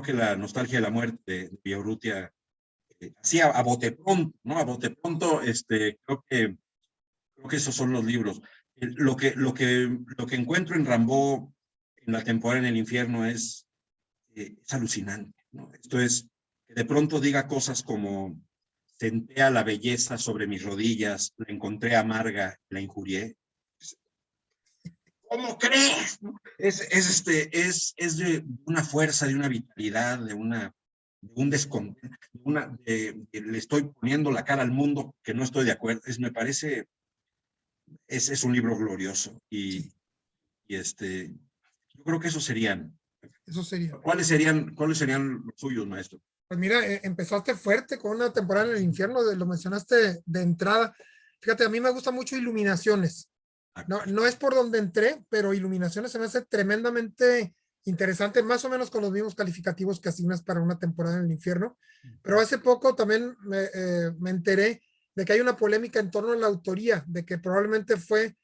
la Nostalgia de la Muerte de Villaurrutia, así a bote pronto, ¿no? A bote pronto, creo que esos son los libros. Lo que encuentro en Rimbaud en La temporada en el infierno es alucinante, ¿no? Esto es, que de pronto diga cosas como: senté a la belleza sobre mis rodillas, la encontré amarga, la injurié. ¿Cómo crees? Es de una fuerza, de una vitalidad, de un descontento, le estoy poniendo la cara al mundo que no estoy de acuerdo. Me parece, es un libro glorioso y yo creo que esos serían. Eso sería. ¿Cuáles serían los suyos, maestro? Pues mira, empezaste fuerte con Una temporada en el infierno, lo mencionaste de entrada. Fíjate, a mí me gusta mucho Iluminaciones. No es por donde entré, pero Iluminaciones se me hace tremendamente interesante, más o menos con los mismos calificativos que asignas para Una temporada en el infierno. Pero hace poco también me enteré de que hay una polémica en torno a la autoría, de que probablemente fue,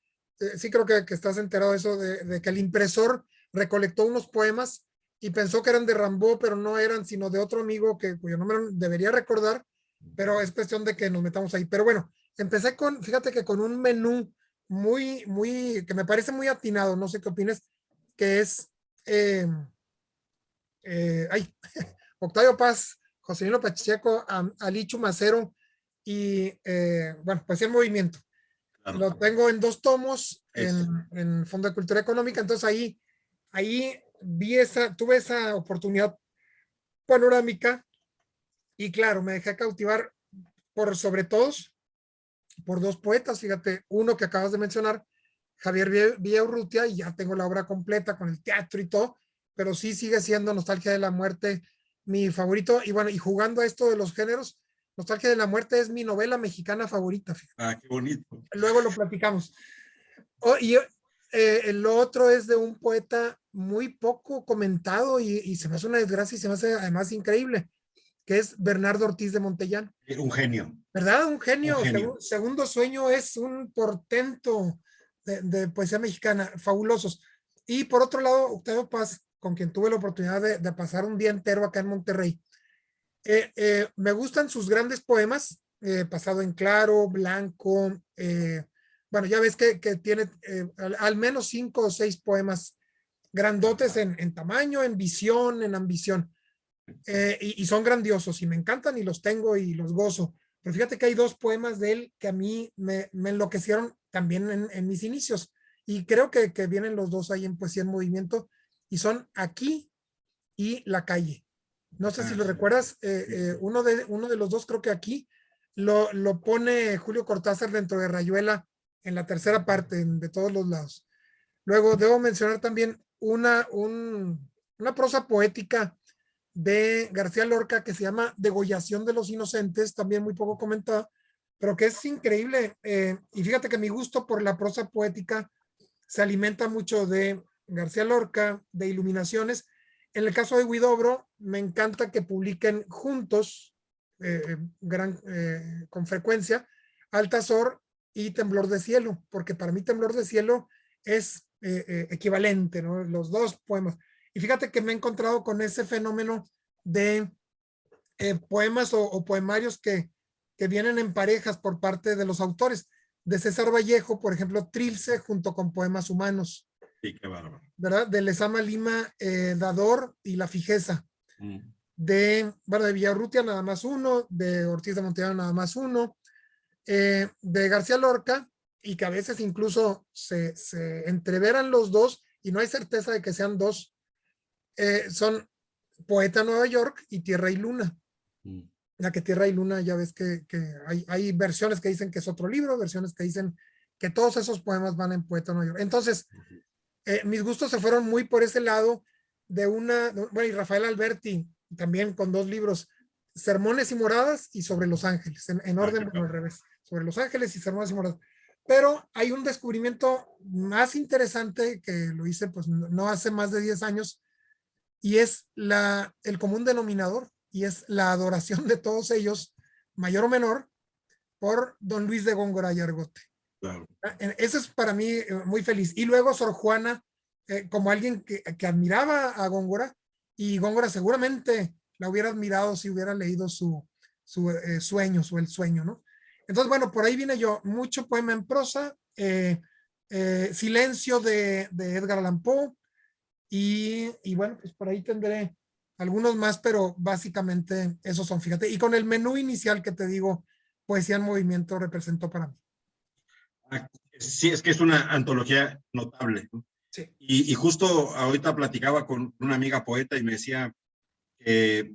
sí creo que estás enterado de eso, de que el impresor recolectó unos poemas y pensó que eran de Rimbaud, pero no eran, sino de otro amigo cuyo nombre debería recordar, pero es cuestión de que nos metamos ahí. Pero bueno, empecé fíjate que con un menú que me parece muy atinado, no sé qué opines, que es, Octavio Paz, Josefino Pacheco, Alichu Macero y, bueno, pues en movimiento. Claro. Lo tengo en 2 tomos en Fondo de Cultura Económica, entonces ahí tuve esa oportunidad panorámica y claro, me dejé cautivar sobre todo por 2 poetas, fíjate, uno que acabas de mencionar, Javier Villaurrutia, y ya tengo la obra completa con el teatro y todo, pero sí sigue siendo Nostalgia de la Muerte mi favorito, y bueno, y jugando a esto de los géneros, Nostalgia de la Muerte es mi novela mexicana favorita, fíjate. Qué bonito. Luego lo platicamos. Lo otro es de un poeta muy poco comentado y se me hace una desgracia y se me hace además increíble, que es Bernardo Ortiz de Montellán. Un genio. ¿Verdad? Un genio. Segundo Sueño es un portento de poesía mexicana, fabulosos. Y por otro lado, Octavio Paz, con quien tuve la oportunidad de pasar un día entero acá en Monterrey. Me gustan sus grandes poemas, Pasado en Claro, Blanco. Bueno, ya ves que tiene al menos 5 o 6 poemas grandotes en tamaño, en visión, en ambición. Y son grandiosos y me encantan y los tengo y los gozo. Pero fíjate que hay 2 poemas de él que a mí me enloquecieron también en mis inicios. Y creo que vienen los 2 ahí en Poesía en Movimiento y son Aquí y La Calle. No sé si lo recuerdas, uno de los 2 creo que Aquí lo pone Julio Cortázar dentro de Rayuela en la tercera parte de Todos los Lados. Luego debo mencionar también una prosa poética de García Lorca que se llama Degollación de los Inocentes, también muy poco comentada, pero que es increíble. Y fíjate que mi gusto por la prosa poética se alimenta mucho de García Lorca, de Iluminaciones. En el caso de Huidobro, me encanta que publiquen juntos con frecuencia, Altazor y Temblor de Cielo, porque para mí Temblor de Cielo es equivalente, ¿no? Los dos poemas. Y fíjate que me he encontrado con ese fenómeno de poemas o poemarios que vienen en parejas por parte de los autores. De César Vallejo, por ejemplo, Trilce junto con Poemas Humanos. Sí, qué bárbaro. ¿Verdad? De Lezama Lima, Dador y La Fijeza. De Villarrutia nada más uno, de Ortiz de Montellano nada más uno, de García Lorca, y que a veces incluso se entreveran los dos y no hay certeza de que sean dos, son Poeta Nueva York y Tierra y Luna. La que Tierra y Luna, ya ves que hay versiones que dicen que es otro libro, versiones que dicen que todos esos poemas van en Poeta Nueva York. Entonces, mis gustos se fueron muy por ese lado y Rafael Alberti, también con dos libros, Sermones y Moradas y Sobre los Ángeles, en orden, bueno, al revés, Sobre los Ángeles y Sermones y Moradas. Pero hay un descubrimiento más interesante que lo hice pues no hace más de 10 años, y es el común denominador, y es la adoración de todos ellos, mayor o menor, por don Luis de Góngora y Argote. Claro. Eso es para mí muy feliz. Y luego Sor Juana, como alguien que admiraba a Góngora, y Góngora seguramente la hubiera admirado si hubiera leído su Sueños o El Sueño, ¿no? Entonces, bueno, por ahí vine yo, mucho poema en prosa, Silencio de Edgar Allan Poe, y bueno, pues por ahí tendré algunos más, pero básicamente esos son, fíjate. Y con el menú inicial que te digo, Poesía en Movimiento representó para mí. Sí, es que es una antología notable. Sí. Y justo ahorita platicaba con una amiga poeta y me decía que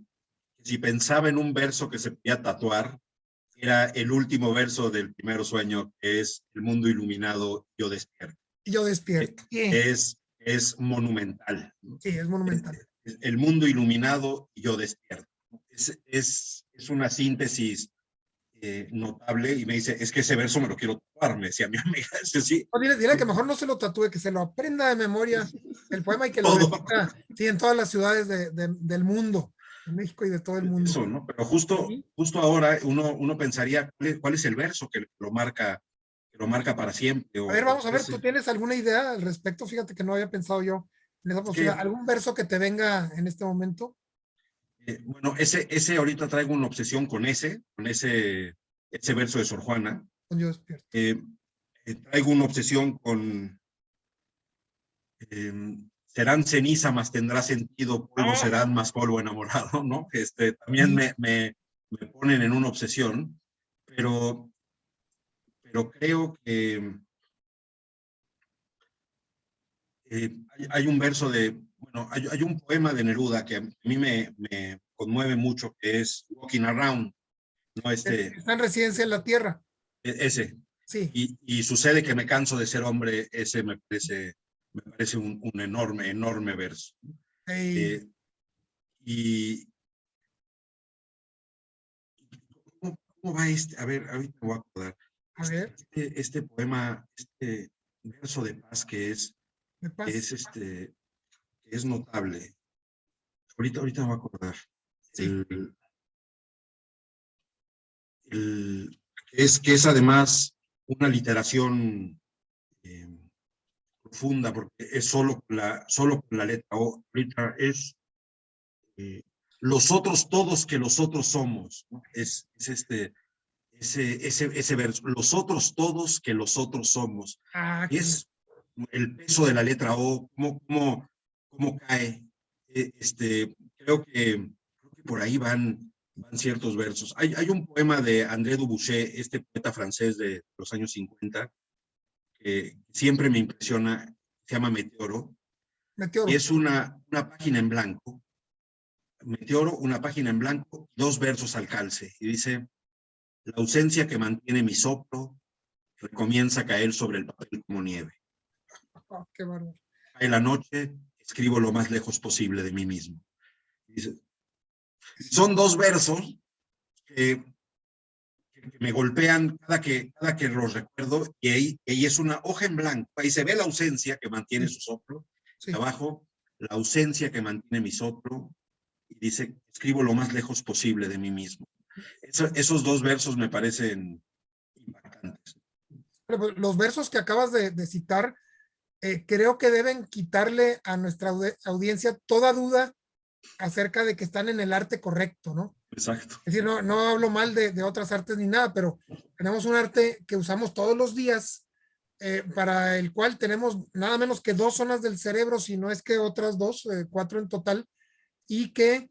si pensaba en un verso que se podía tatuar, era el último verso del Primer Sueño, que es El mundo iluminado, yo despierto. Yo despierto. Es monumental. Sí, es monumental. El mundo iluminado, yo despierto. Es una síntesis notable, y me dice, es que ese verso me lo quiero tatuar, me decía mi amiga. Sí. Dile que mejor no se lo tatúe, que se lo aprenda de memoria el poema y que lo repita, sí, en todas las ciudades del mundo, en México y de todo el mundo. Eso, ¿no? Pero justo ahora uno pensaría, ¿cuál es el verso que lo marca para siempre? A ver, vamos a ver, ¿tú tienes alguna idea al respecto? Fíjate que no había pensado yo en esa posibilidad. ¿Algún verso que te venga en este momento? Bueno, ese ahorita traigo una obsesión con ese verso de Sor Juana. Yo despierto. Traigo una obsesión con serán ceniza, más tendrá sentido, polvo serán, más polvo enamorado, ¿no? También me ponen en una obsesión, pero creo que hay un verso hay un poema de Neruda que a mí me conmueve mucho, que es Walking Around, ¿no? Está en Residencia en la Tierra. Ese. Sí. Y sucede que me canso de ser hombre, ese me parece un enorme verso. Hey. Y ¿cómo va este? A ver, ahorita me voy a acordar. A ver. Este poema, este verso de paz que es notable. Ahorita me voy a acordar. Sí. Que es además una literación profunda, porque es solo con la letra O. Ahorita es los otros todos que los otros somos, ¿no? Es ese verso, los otros todos que los otros somos. Y es el peso de la letra O, cómo cae. Creo que por ahí van ciertos versos. Hay un poema de André Dubuché, este poeta francés de los años 50, que siempre me impresiona, se llama Meteoro. Y es una página en blanco. Meteoro, una página en blanco, 2 versos al calce. Y dice: la ausencia que mantiene mi soplo recomienza a caer sobre el papel como nieve. Qué bárbaro. Cae la noche, escribo lo más lejos posible de mí mismo. Dice, son 2 versos que me golpean cada que los recuerdo, y ahí es una hoja en blanco. Ahí se ve la ausencia que mantiene su soplo. Sí. Abajo, la ausencia que mantiene mi soplo. Y dice, escribo lo más lejos posible de mí mismo. Esos dos versos me parecen impactantes. Pero, pues, los versos que acabas de citar, creo que deben quitarle a nuestra audiencia toda duda acerca de que están en el arte correcto, ¿no? Exacto. Es decir, no hablo mal de otras artes ni nada, pero tenemos un arte que usamos todos los días, para el cual tenemos nada menos que 2 zonas del cerebro, si no es que otras 2, 4 en total, y que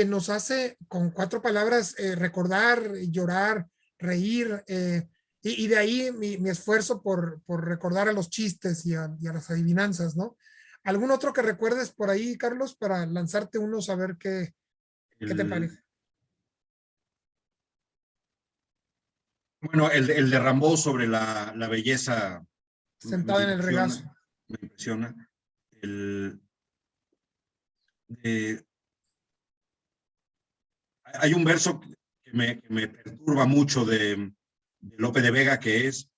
nos hace con 4 palabras recordar, llorar, reír, y de ahí mi esfuerzo por recordar a los chistes y a las adivinanzas, ¿no? ¿Algún otro que recuerdes por ahí, Carlos, para lanzarte unos a ver qué te parece? Bueno, el de Rimbaud sobre la belleza Sentado en el regazo. Me impresiona. Hay un verso que me perturba mucho de Lope de Vega, que es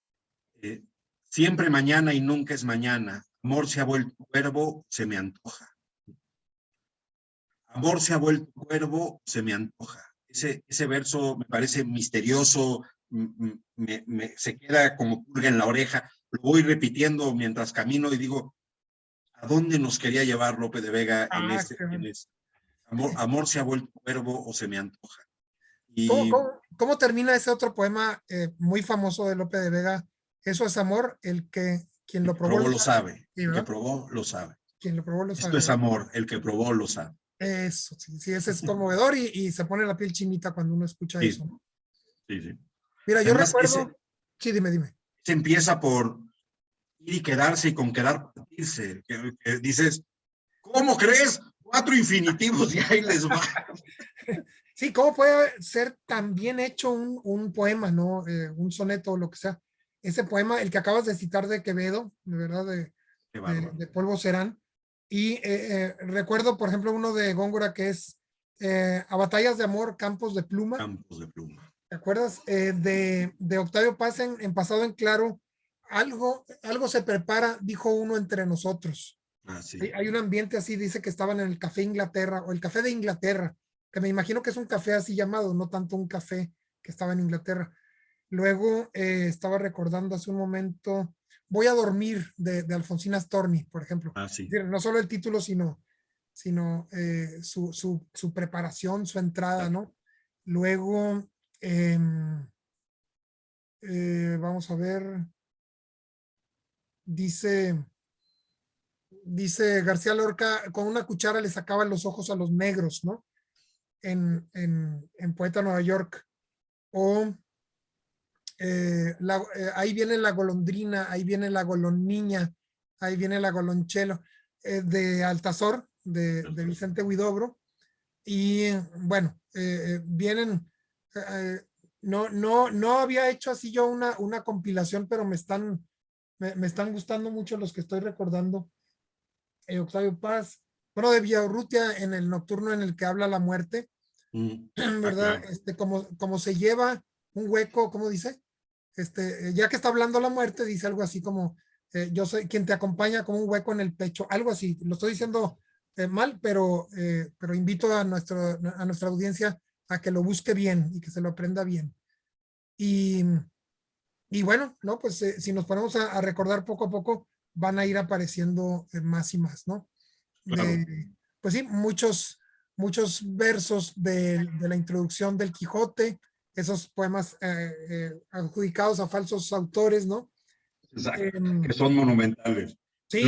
siempre mañana y nunca es mañana. Amor se ha vuelto cuervo, se me antoja. Amor se ha vuelto cuervo, se me antoja. Ese verso me parece misterioso, se queda como pulga en la oreja. Lo voy repitiendo mientras camino y digo, ¿a dónde nos quería llevar Lope de Vega en ese? Amor se ha vuelto cuervo o se me antoja. Y ¿Cómo termina ese otro poema muy famoso de Lope de Vega? Eso es amor, quien lo probó lo sabe. Sí, el que probó lo sabe. Quien lo probó lo Esto sabe. es amor, el que probó lo sabe. Eso, sí, ese es conmovedor y se pone la piel chinita cuando uno escucha eso, ¿no? Sí. Mira, además, yo recuerdo. Sí, dime. Se empieza por ir y quedarse y con quedar partirse. Que dices, ¿cómo crees? 4 infinitivos y ahí les va. Sí, ¿cómo puede ser tan bien hecho un poema, ¿no? Un soneto o lo que sea. Ese poema, el que acabas de citar de Quevedo, de verdad, de Polvo Serán. Y recuerdo, por ejemplo, uno de Góngora que es A batallas de amor, campos de pluma. Campos de pluma. ¿Te acuerdas? De Octavio Paz en Pasado en Claro, algo se prepara, dijo uno entre nosotros. Sí. Hay un ambiente así, dice que estaban en el Café Inglaterra o el Café de Inglaterra, que me imagino que es un café así llamado, no tanto un café que estaba en Inglaterra. Luego estaba recordando hace un momento Voy a dormir de Alfonsina Storni, por ejemplo. Sí. Es decir, no solo el título, sino su preparación, su entrada, ¿no? Luego, vamos a ver, dice García Lorca, con una cuchara le sacaban los ojos a los negros, ¿no? En Poeta Nueva York. O ahí viene la golondrina, ahí viene la goloniña, ahí viene la golonchelo, de Altazor, de Vicente Huidobro. Y bueno, vienen, no había hecho así yo una compilación, pero me están gustando mucho los que estoy recordando. Octavio Paz, bueno, de Villaurrutia en el nocturno en el que habla la muerte, ¿verdad? Claro. Como se lleva un hueco, ¿cómo dice? Ya que está hablando la muerte, dice algo así como, yo soy quien te acompaña como un hueco en el pecho, algo así. Lo estoy diciendo mal, pero invito a nuestra audiencia a que lo busque bien y que se lo aprenda bien. Y bueno, ¿no? Pues si nos ponemos a recordar poco a poco, van a ir apareciendo más y más, ¿no? Claro. Pues sí, muchos versos de la introducción del Quijote, esos poemas adjudicados a falsos autores, ¿no? Exacto, que son monumentales. Sí.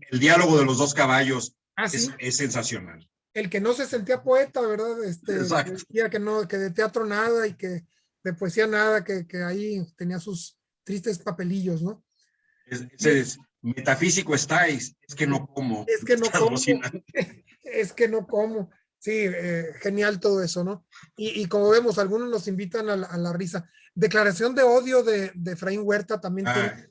El diálogo de los 2 caballos Sí. es sensacional. El que no se sentía poeta, ¿verdad? Exacto. Decía que de teatro nada y que de poesía nada, que ahí tenía sus tristes papelillos, ¿no? Ese es metafísico estáis, es que no como. Es que no como. Es que no como. Sí, genial todo eso, ¿no? Y como vemos, algunos nos invitan a la risa. Declaración de odio de Efraín Huerta también tiene,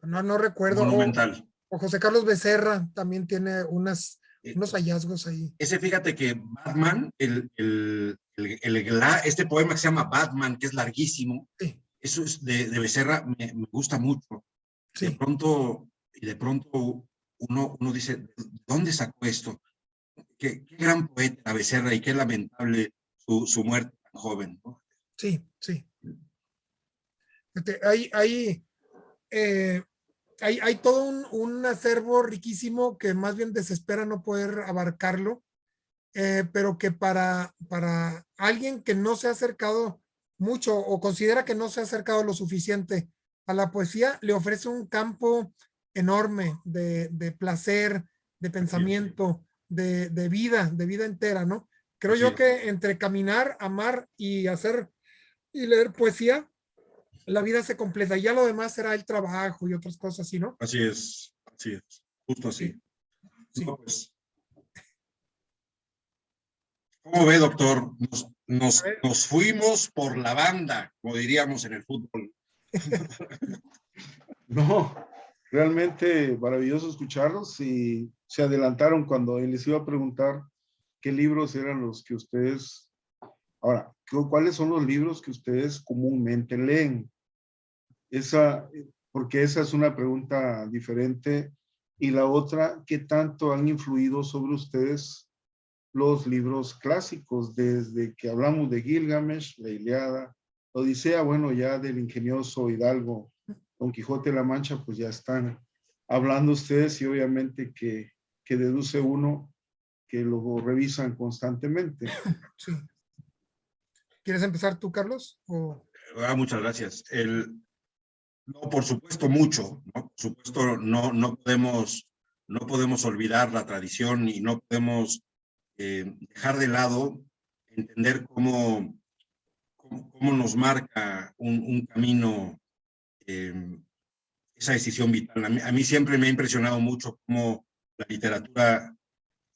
no recuerdo. Monumental. O José Carlos Becerra también tiene unos hallazgos ahí. Ese, fíjate que Batman, este poema que se llama Batman, que es larguísimo, sí. Eso es de Becerra, me gusta mucho. Sí. De pronto uno dice, ¿de dónde sacó esto? Qué gran poeta Becerra y qué lamentable su muerte joven, ¿no? Sí, sí. Hay hay todo un acervo riquísimo que más bien desespera no poder abarcarlo, pero que para alguien que no se ha acercado mucho o considera que no se ha acercado lo suficiente a la poesía, le ofrece un campo enorme de placer, de pensamiento, de vida entera, ¿no? Creo Así yo es. que entre caminar, amar y hacer y leer poesía, la vida se completa. Y ya lo demás será el trabajo y otras cosas así, ¿no? Así es, justo así. Sí, sí. No, pues, ¿cómo ve, doctor? A ver, Nos fuimos por la banda, como diríamos en el fútbol. No, realmente maravilloso escucharlos y se adelantaron cuando les iba a preguntar qué libros eran los que ustedes, ahora, ¿cuáles son los libros que ustedes comúnmente leen? Esa, porque esa es una pregunta diferente. Y la otra, ¿qué tanto han influido sobre ustedes los libros clásicos? Desde que hablamos de Gilgamesh, la Ilíada, la Odisea, bueno, ya del ingenioso Hidalgo, Don Quijote de la Mancha, pues ya están hablando ustedes y obviamente que deduce uno que lo revisan constantemente. sí. ¿Quieres empezar tú, Carlos? O... Muchas gracias. No, por supuesto, mucho, ¿no? Por supuesto, no podemos olvidar la tradición y no podemos dejar de lado entender cómo nos marca un camino esa decisión vital. A mí siempre me ha impresionado mucho cómo la literatura,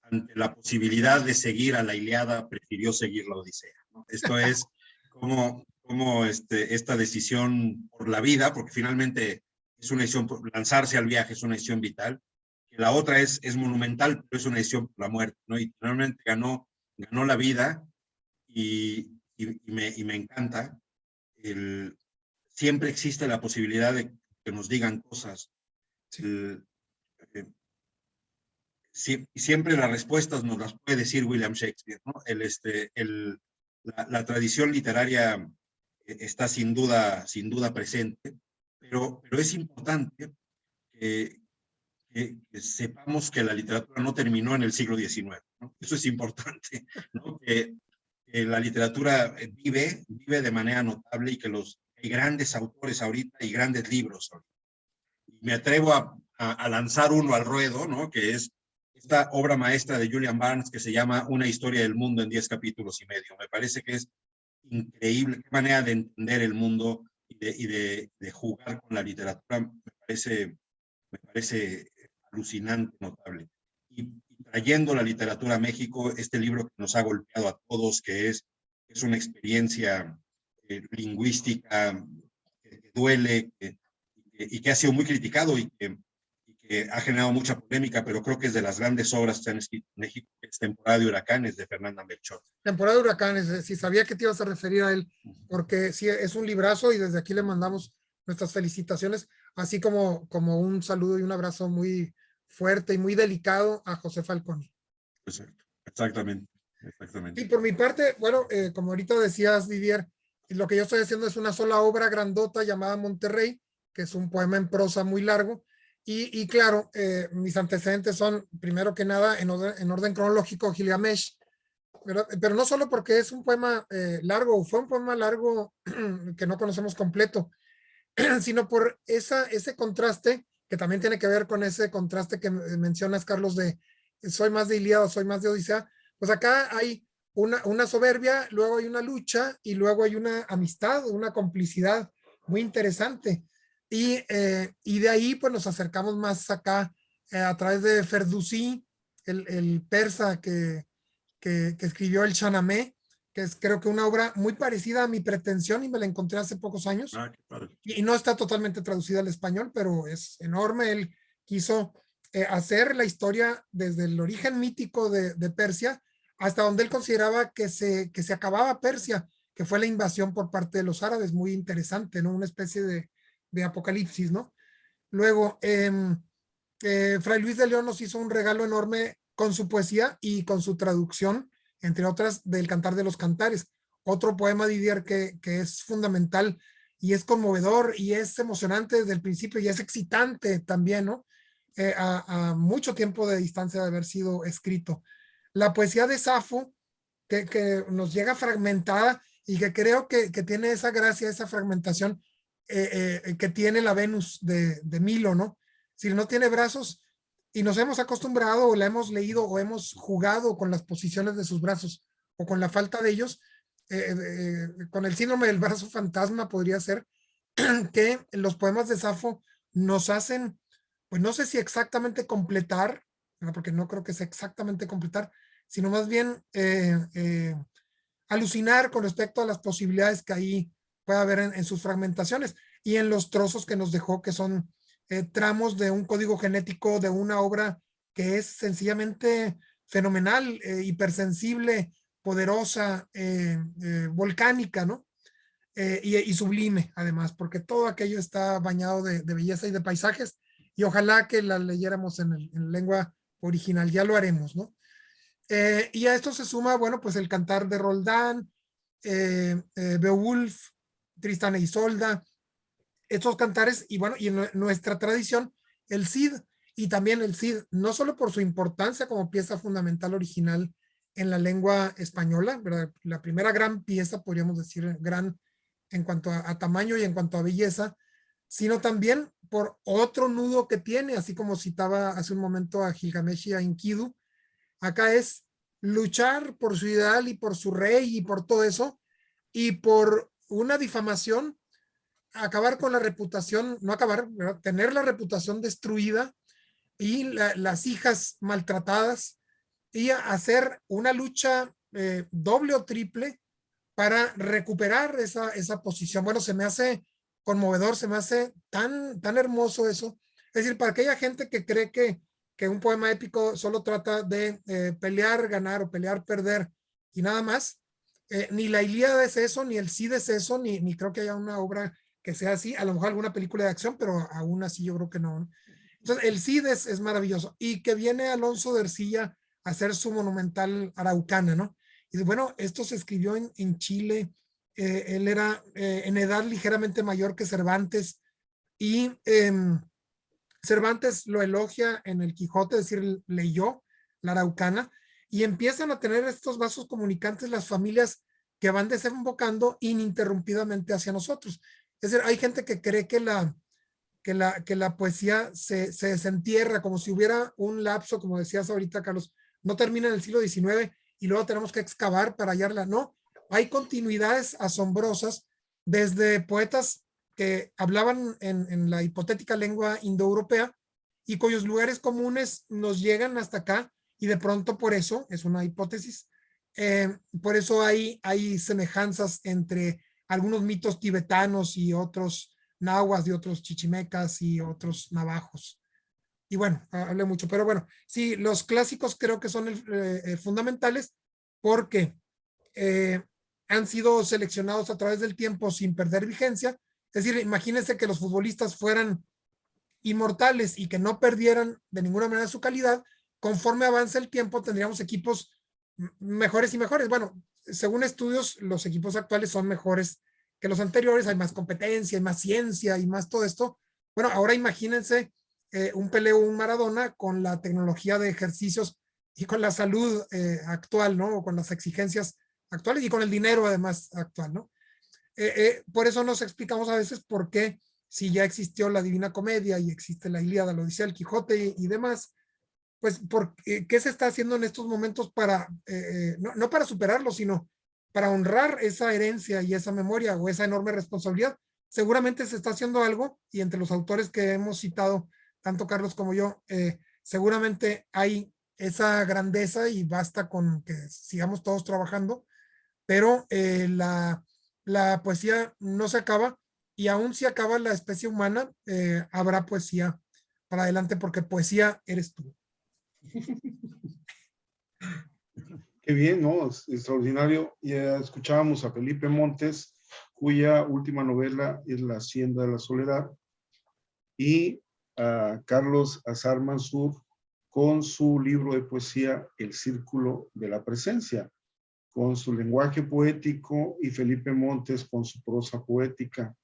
ante la posibilidad de seguir a la Ilíada, prefirió seguir la Odisea, ¿no? Esto es como esta decisión por la vida, porque finalmente es una decisión, lanzarse al viaje es una decisión vital, que la otra es monumental, pero es una decisión por la muerte, ¿no? Y finalmente ganó la vida y me encanta. Siempre existe la posibilidad de que nos digan cosas. Sí. Siempre las respuestas nos las puede decir William Shakespeare, ¿no? La tradición literaria está sin duda presente, pero es importante que sepamos que la literatura no terminó en el siglo XIX, ¿no? Eso es importante, ¿no? Que la literatura vive de manera notable y que hay grandes autores ahorita y grandes libros ahorita. Me atrevo a lanzar uno al ruedo, ¿no? Que es esta obra maestra de Julian Barnes que se llama Una historia del mundo en 10 capítulos y medio. Me parece que es increíble, qué manera de entender el mundo y de jugar con la literatura, me parece alucinante, notable. Y trayendo la literatura a México, este libro que nos ha golpeado a todos, que es una experiencia lingüística que duele, y que ha sido muy criticado y que ha generado mucha polémica, pero creo que es de las grandes obras que se han escrito en México, que es Temporada de Huracanes, de Fernanda Melchor. Temporada de Huracanes, sí, sabía que te ibas a referir a él, porque sí, es un librazo y desde aquí le mandamos nuestras felicitaciones, así como un saludo y un abrazo muy fuerte y muy delicado a José Falconi. Exactamente. Y por mi parte, bueno, como ahorita decías, Didier, lo que yo estoy haciendo es una sola obra grandota llamada Monterrey, que es un poema en prosa muy largo. Y claro, mis antecedentes son, primero que nada, en orden cronológico, Gilgamesh, ¿verdad? Pero no solo porque es un poema largo, fue un poema largo que no conocemos completo, sino por ese contraste, que también tiene que ver con ese contraste que mencionas, Carlos, de soy más de Ilíada, soy más de Odisea. Pues acá hay una soberbia, luego hay una lucha y luego hay una amistad, una complicidad muy interesante. Y de ahí pues nos acercamos más acá a través de Ferdowsi, el persa que escribió el Shahnameh, que es creo que una obra muy parecida a Mi Pretensión y me la encontré hace pocos años. Qué padre. Y no está totalmente traducida al español, pero es enorme. Él quiso hacer la historia desde el origen mítico de Persia hasta donde él consideraba que se acababa Persia, que fue la invasión por parte de los árabes, muy interesante, ¿no? Una especie de apocalipsis, ¿no? Luego, Fray Luis de León nos hizo un regalo enorme con su poesía y con su traducción, entre otras, del Cantar de los Cantares, otro poema de Didier que es fundamental y es conmovedor y es emocionante desde el principio y es excitante también, ¿no? A mucho tiempo de distancia de haber sido escrito. La poesía de Safo, que nos llega fragmentada y que creo que tiene esa gracia, esa fragmentación que tiene la Venus de Milo, ¿no? Si no tiene brazos y nos hemos acostumbrado o la hemos leído o hemos jugado con las posiciones de sus brazos o con la falta de ellos, con el síndrome del brazo fantasma podría ser que los poemas de Safo nos hacen, pues no sé si exactamente completar, ¿no? Porque no creo que sea exactamente completar, sino más bien alucinar con respecto a las posibilidades que ahí puede haber en sus fragmentaciones y en los trozos que nos dejó, que son tramos de un código genético de una obra que es sencillamente fenomenal, hipersensible, poderosa, volcánica, ¿no? Y sublime, además, porque todo aquello está bañado de belleza y de paisajes, y ojalá que la leyéramos en lengua original, ya lo haremos, ¿no? Y a esto se suma, bueno, pues el cantar de Roldán, Beowulf, Tristán e Isolda, estos cantares, y bueno, y en nuestra tradición, el Cid, y también el Cid, no solo por su importancia como pieza fundamental original en la lengua española, ¿verdad? La primera gran pieza, podríamos decir, gran en cuanto a tamaño y en cuanto a belleza, sino también por otro nudo que tiene, así como citaba hace un momento a Gilgamesh y a Enkidu. Acá es luchar por su ideal y por su rey y por todo eso, y por una difamación, acabar con la reputación, no acabar, ¿verdad? Tener la reputación destruida y las hijas maltratadas, y hacer una lucha doble o triple para recuperar esa posición. Bueno, se me hace conmovedor, se me hace tan hermoso eso. Es decir, para aquella gente que cree que un poema épico solo trata de pelear, ganar o pelear, perder y nada más, ni la Ilíada es eso, ni el Cid es eso, ni creo que haya una obra que sea así, a lo mejor alguna película de acción, pero aún así yo creo que no. Entonces, el Cid es maravilloso. Y que viene Alonso de Ercilla a hacer su monumental Araucana, ¿no? Y bueno, esto se escribió en Chile. Él era en edad ligeramente mayor que Cervantes. Y Cervantes lo elogia en el Quijote, es decir, leyó la Araucana. Y empiezan a tener estos vasos comunicantes las familias que van desembocando ininterrumpidamente hacia nosotros. Es decir, hay gente que cree que la poesía se desentierra, como si hubiera un lapso, como decías ahorita, Carlos, no termina en el siglo XIX y luego tenemos que excavar para hallarla. No, hay continuidades asombrosas desde poetas que hablaban en la hipotética lengua indoeuropea y cuyos lugares comunes nos llegan hasta acá, y de pronto por eso, es una hipótesis, por eso hay semejanzas entre algunos mitos tibetanos y otros nahuas y otros chichimecas y otros navajos. Y bueno, hablé mucho, pero bueno, sí, los clásicos creo que son fundamentales porque eh, han sido seleccionados a través del tiempo sin perder vigencia. Es decir, imagínense que los futbolistas fueran inmortales y que no perdieran de ninguna manera su calidad. Conforme avanza el tiempo, tendríamos equipos mejores y mejores. Bueno, según estudios, los equipos actuales son mejores que los anteriores, hay más competencia, hay más ciencia y más todo esto. Bueno, ahora imagínense un Pelé o un Maradona con la tecnología de ejercicios y con la salud actual, ¿no? O con las exigencias actuales y con el dinero además actual, ¿no? Por eso nos explicamos a veces por qué, si ya existió la Divina Comedia y existe la Ilíada, la Odisea, el Quijote y demás, pues ¿qué se está haciendo en estos momentos para, no para superarlo, sino para honrar esa herencia y esa memoria o esa enorme responsabilidad? Seguramente se está haciendo algo, y entre los autores que hemos citado, tanto Carlos como yo, seguramente hay esa grandeza y basta con que sigamos todos trabajando, pero la poesía no se acaba, y aún si acaba la especie humana, habrá poesía para adelante, porque poesía eres tú. Qué bien, ¿no? Es extraordinario. Ya escuchábamos a Felipe Montes, cuya última novela es La Hacienda de la Soledad, y a Carlos Azar Mansur con su libro de poesía El Círculo de la Presencia. con su lenguaje poético y Felipe Montes con su prosa poética.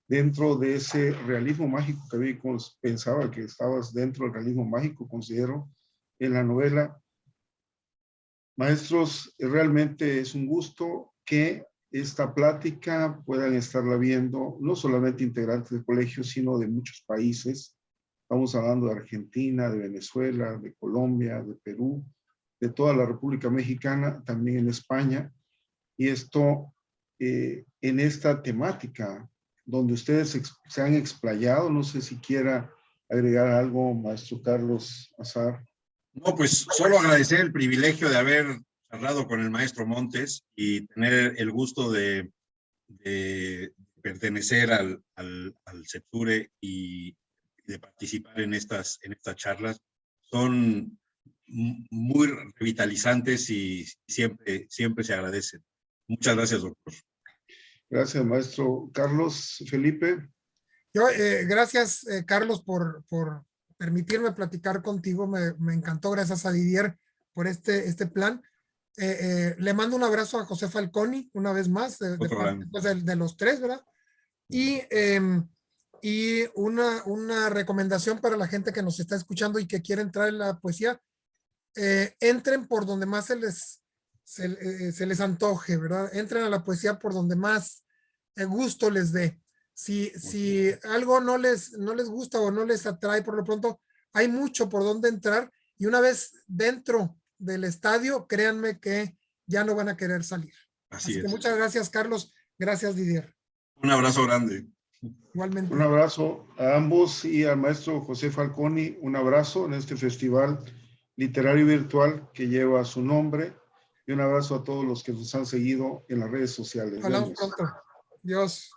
Dentro de ese realismo mágico que había, pensaba que estabas dentro del realismo mágico, considero, en la novela. Maestros, realmente es un gusto que esta plática puedan estarla viendo no solamente integrantes del colegio, sino de muchos países. Estamos hablando de Argentina, de Venezuela, de Colombia, de Perú, de toda la República Mexicana, también en España. Y esto en esta temática donde ustedes se han explayado, no sé si quiera agregar algo, maestro Carlos Azar. No, pues solo agradecer el privilegio de haber charlado con el maestro Montes y tener el gusto de pertenecer al CEPSURE y de participar en estas charlas. Son muy revitalizantes y siempre se agradecen. Muchas gracias, doctor. Gracias, maestro Carlos. Felipe. Yo, gracias, Carlos, por permitirme platicar contigo. Me encantó, gracias a Didier por este plan. Le mando un abrazo a José Falconi, una vez más, de los tres, ¿verdad? Y una recomendación para la gente que nos está escuchando y que quiere entrar en la poesía. Entren por donde más se les antoje, ¿verdad? Entren a la poesía por donde más gusto les dé. Si algo no les gusta o no les atrae por lo pronto, hay mucho por donde entrar, y una vez dentro del estadio, créanme que ya no van a querer salir. Así que muchas gracias, Carlos. Gracias, Didier. Un abrazo grande. Igualmente. Un abrazo a ambos y al maestro José Falconi, un abrazo en este festival literario virtual que lleva su nombre, y un abrazo a todos los que nos han seguido en las redes sociales. Hablamos pronto. Dios.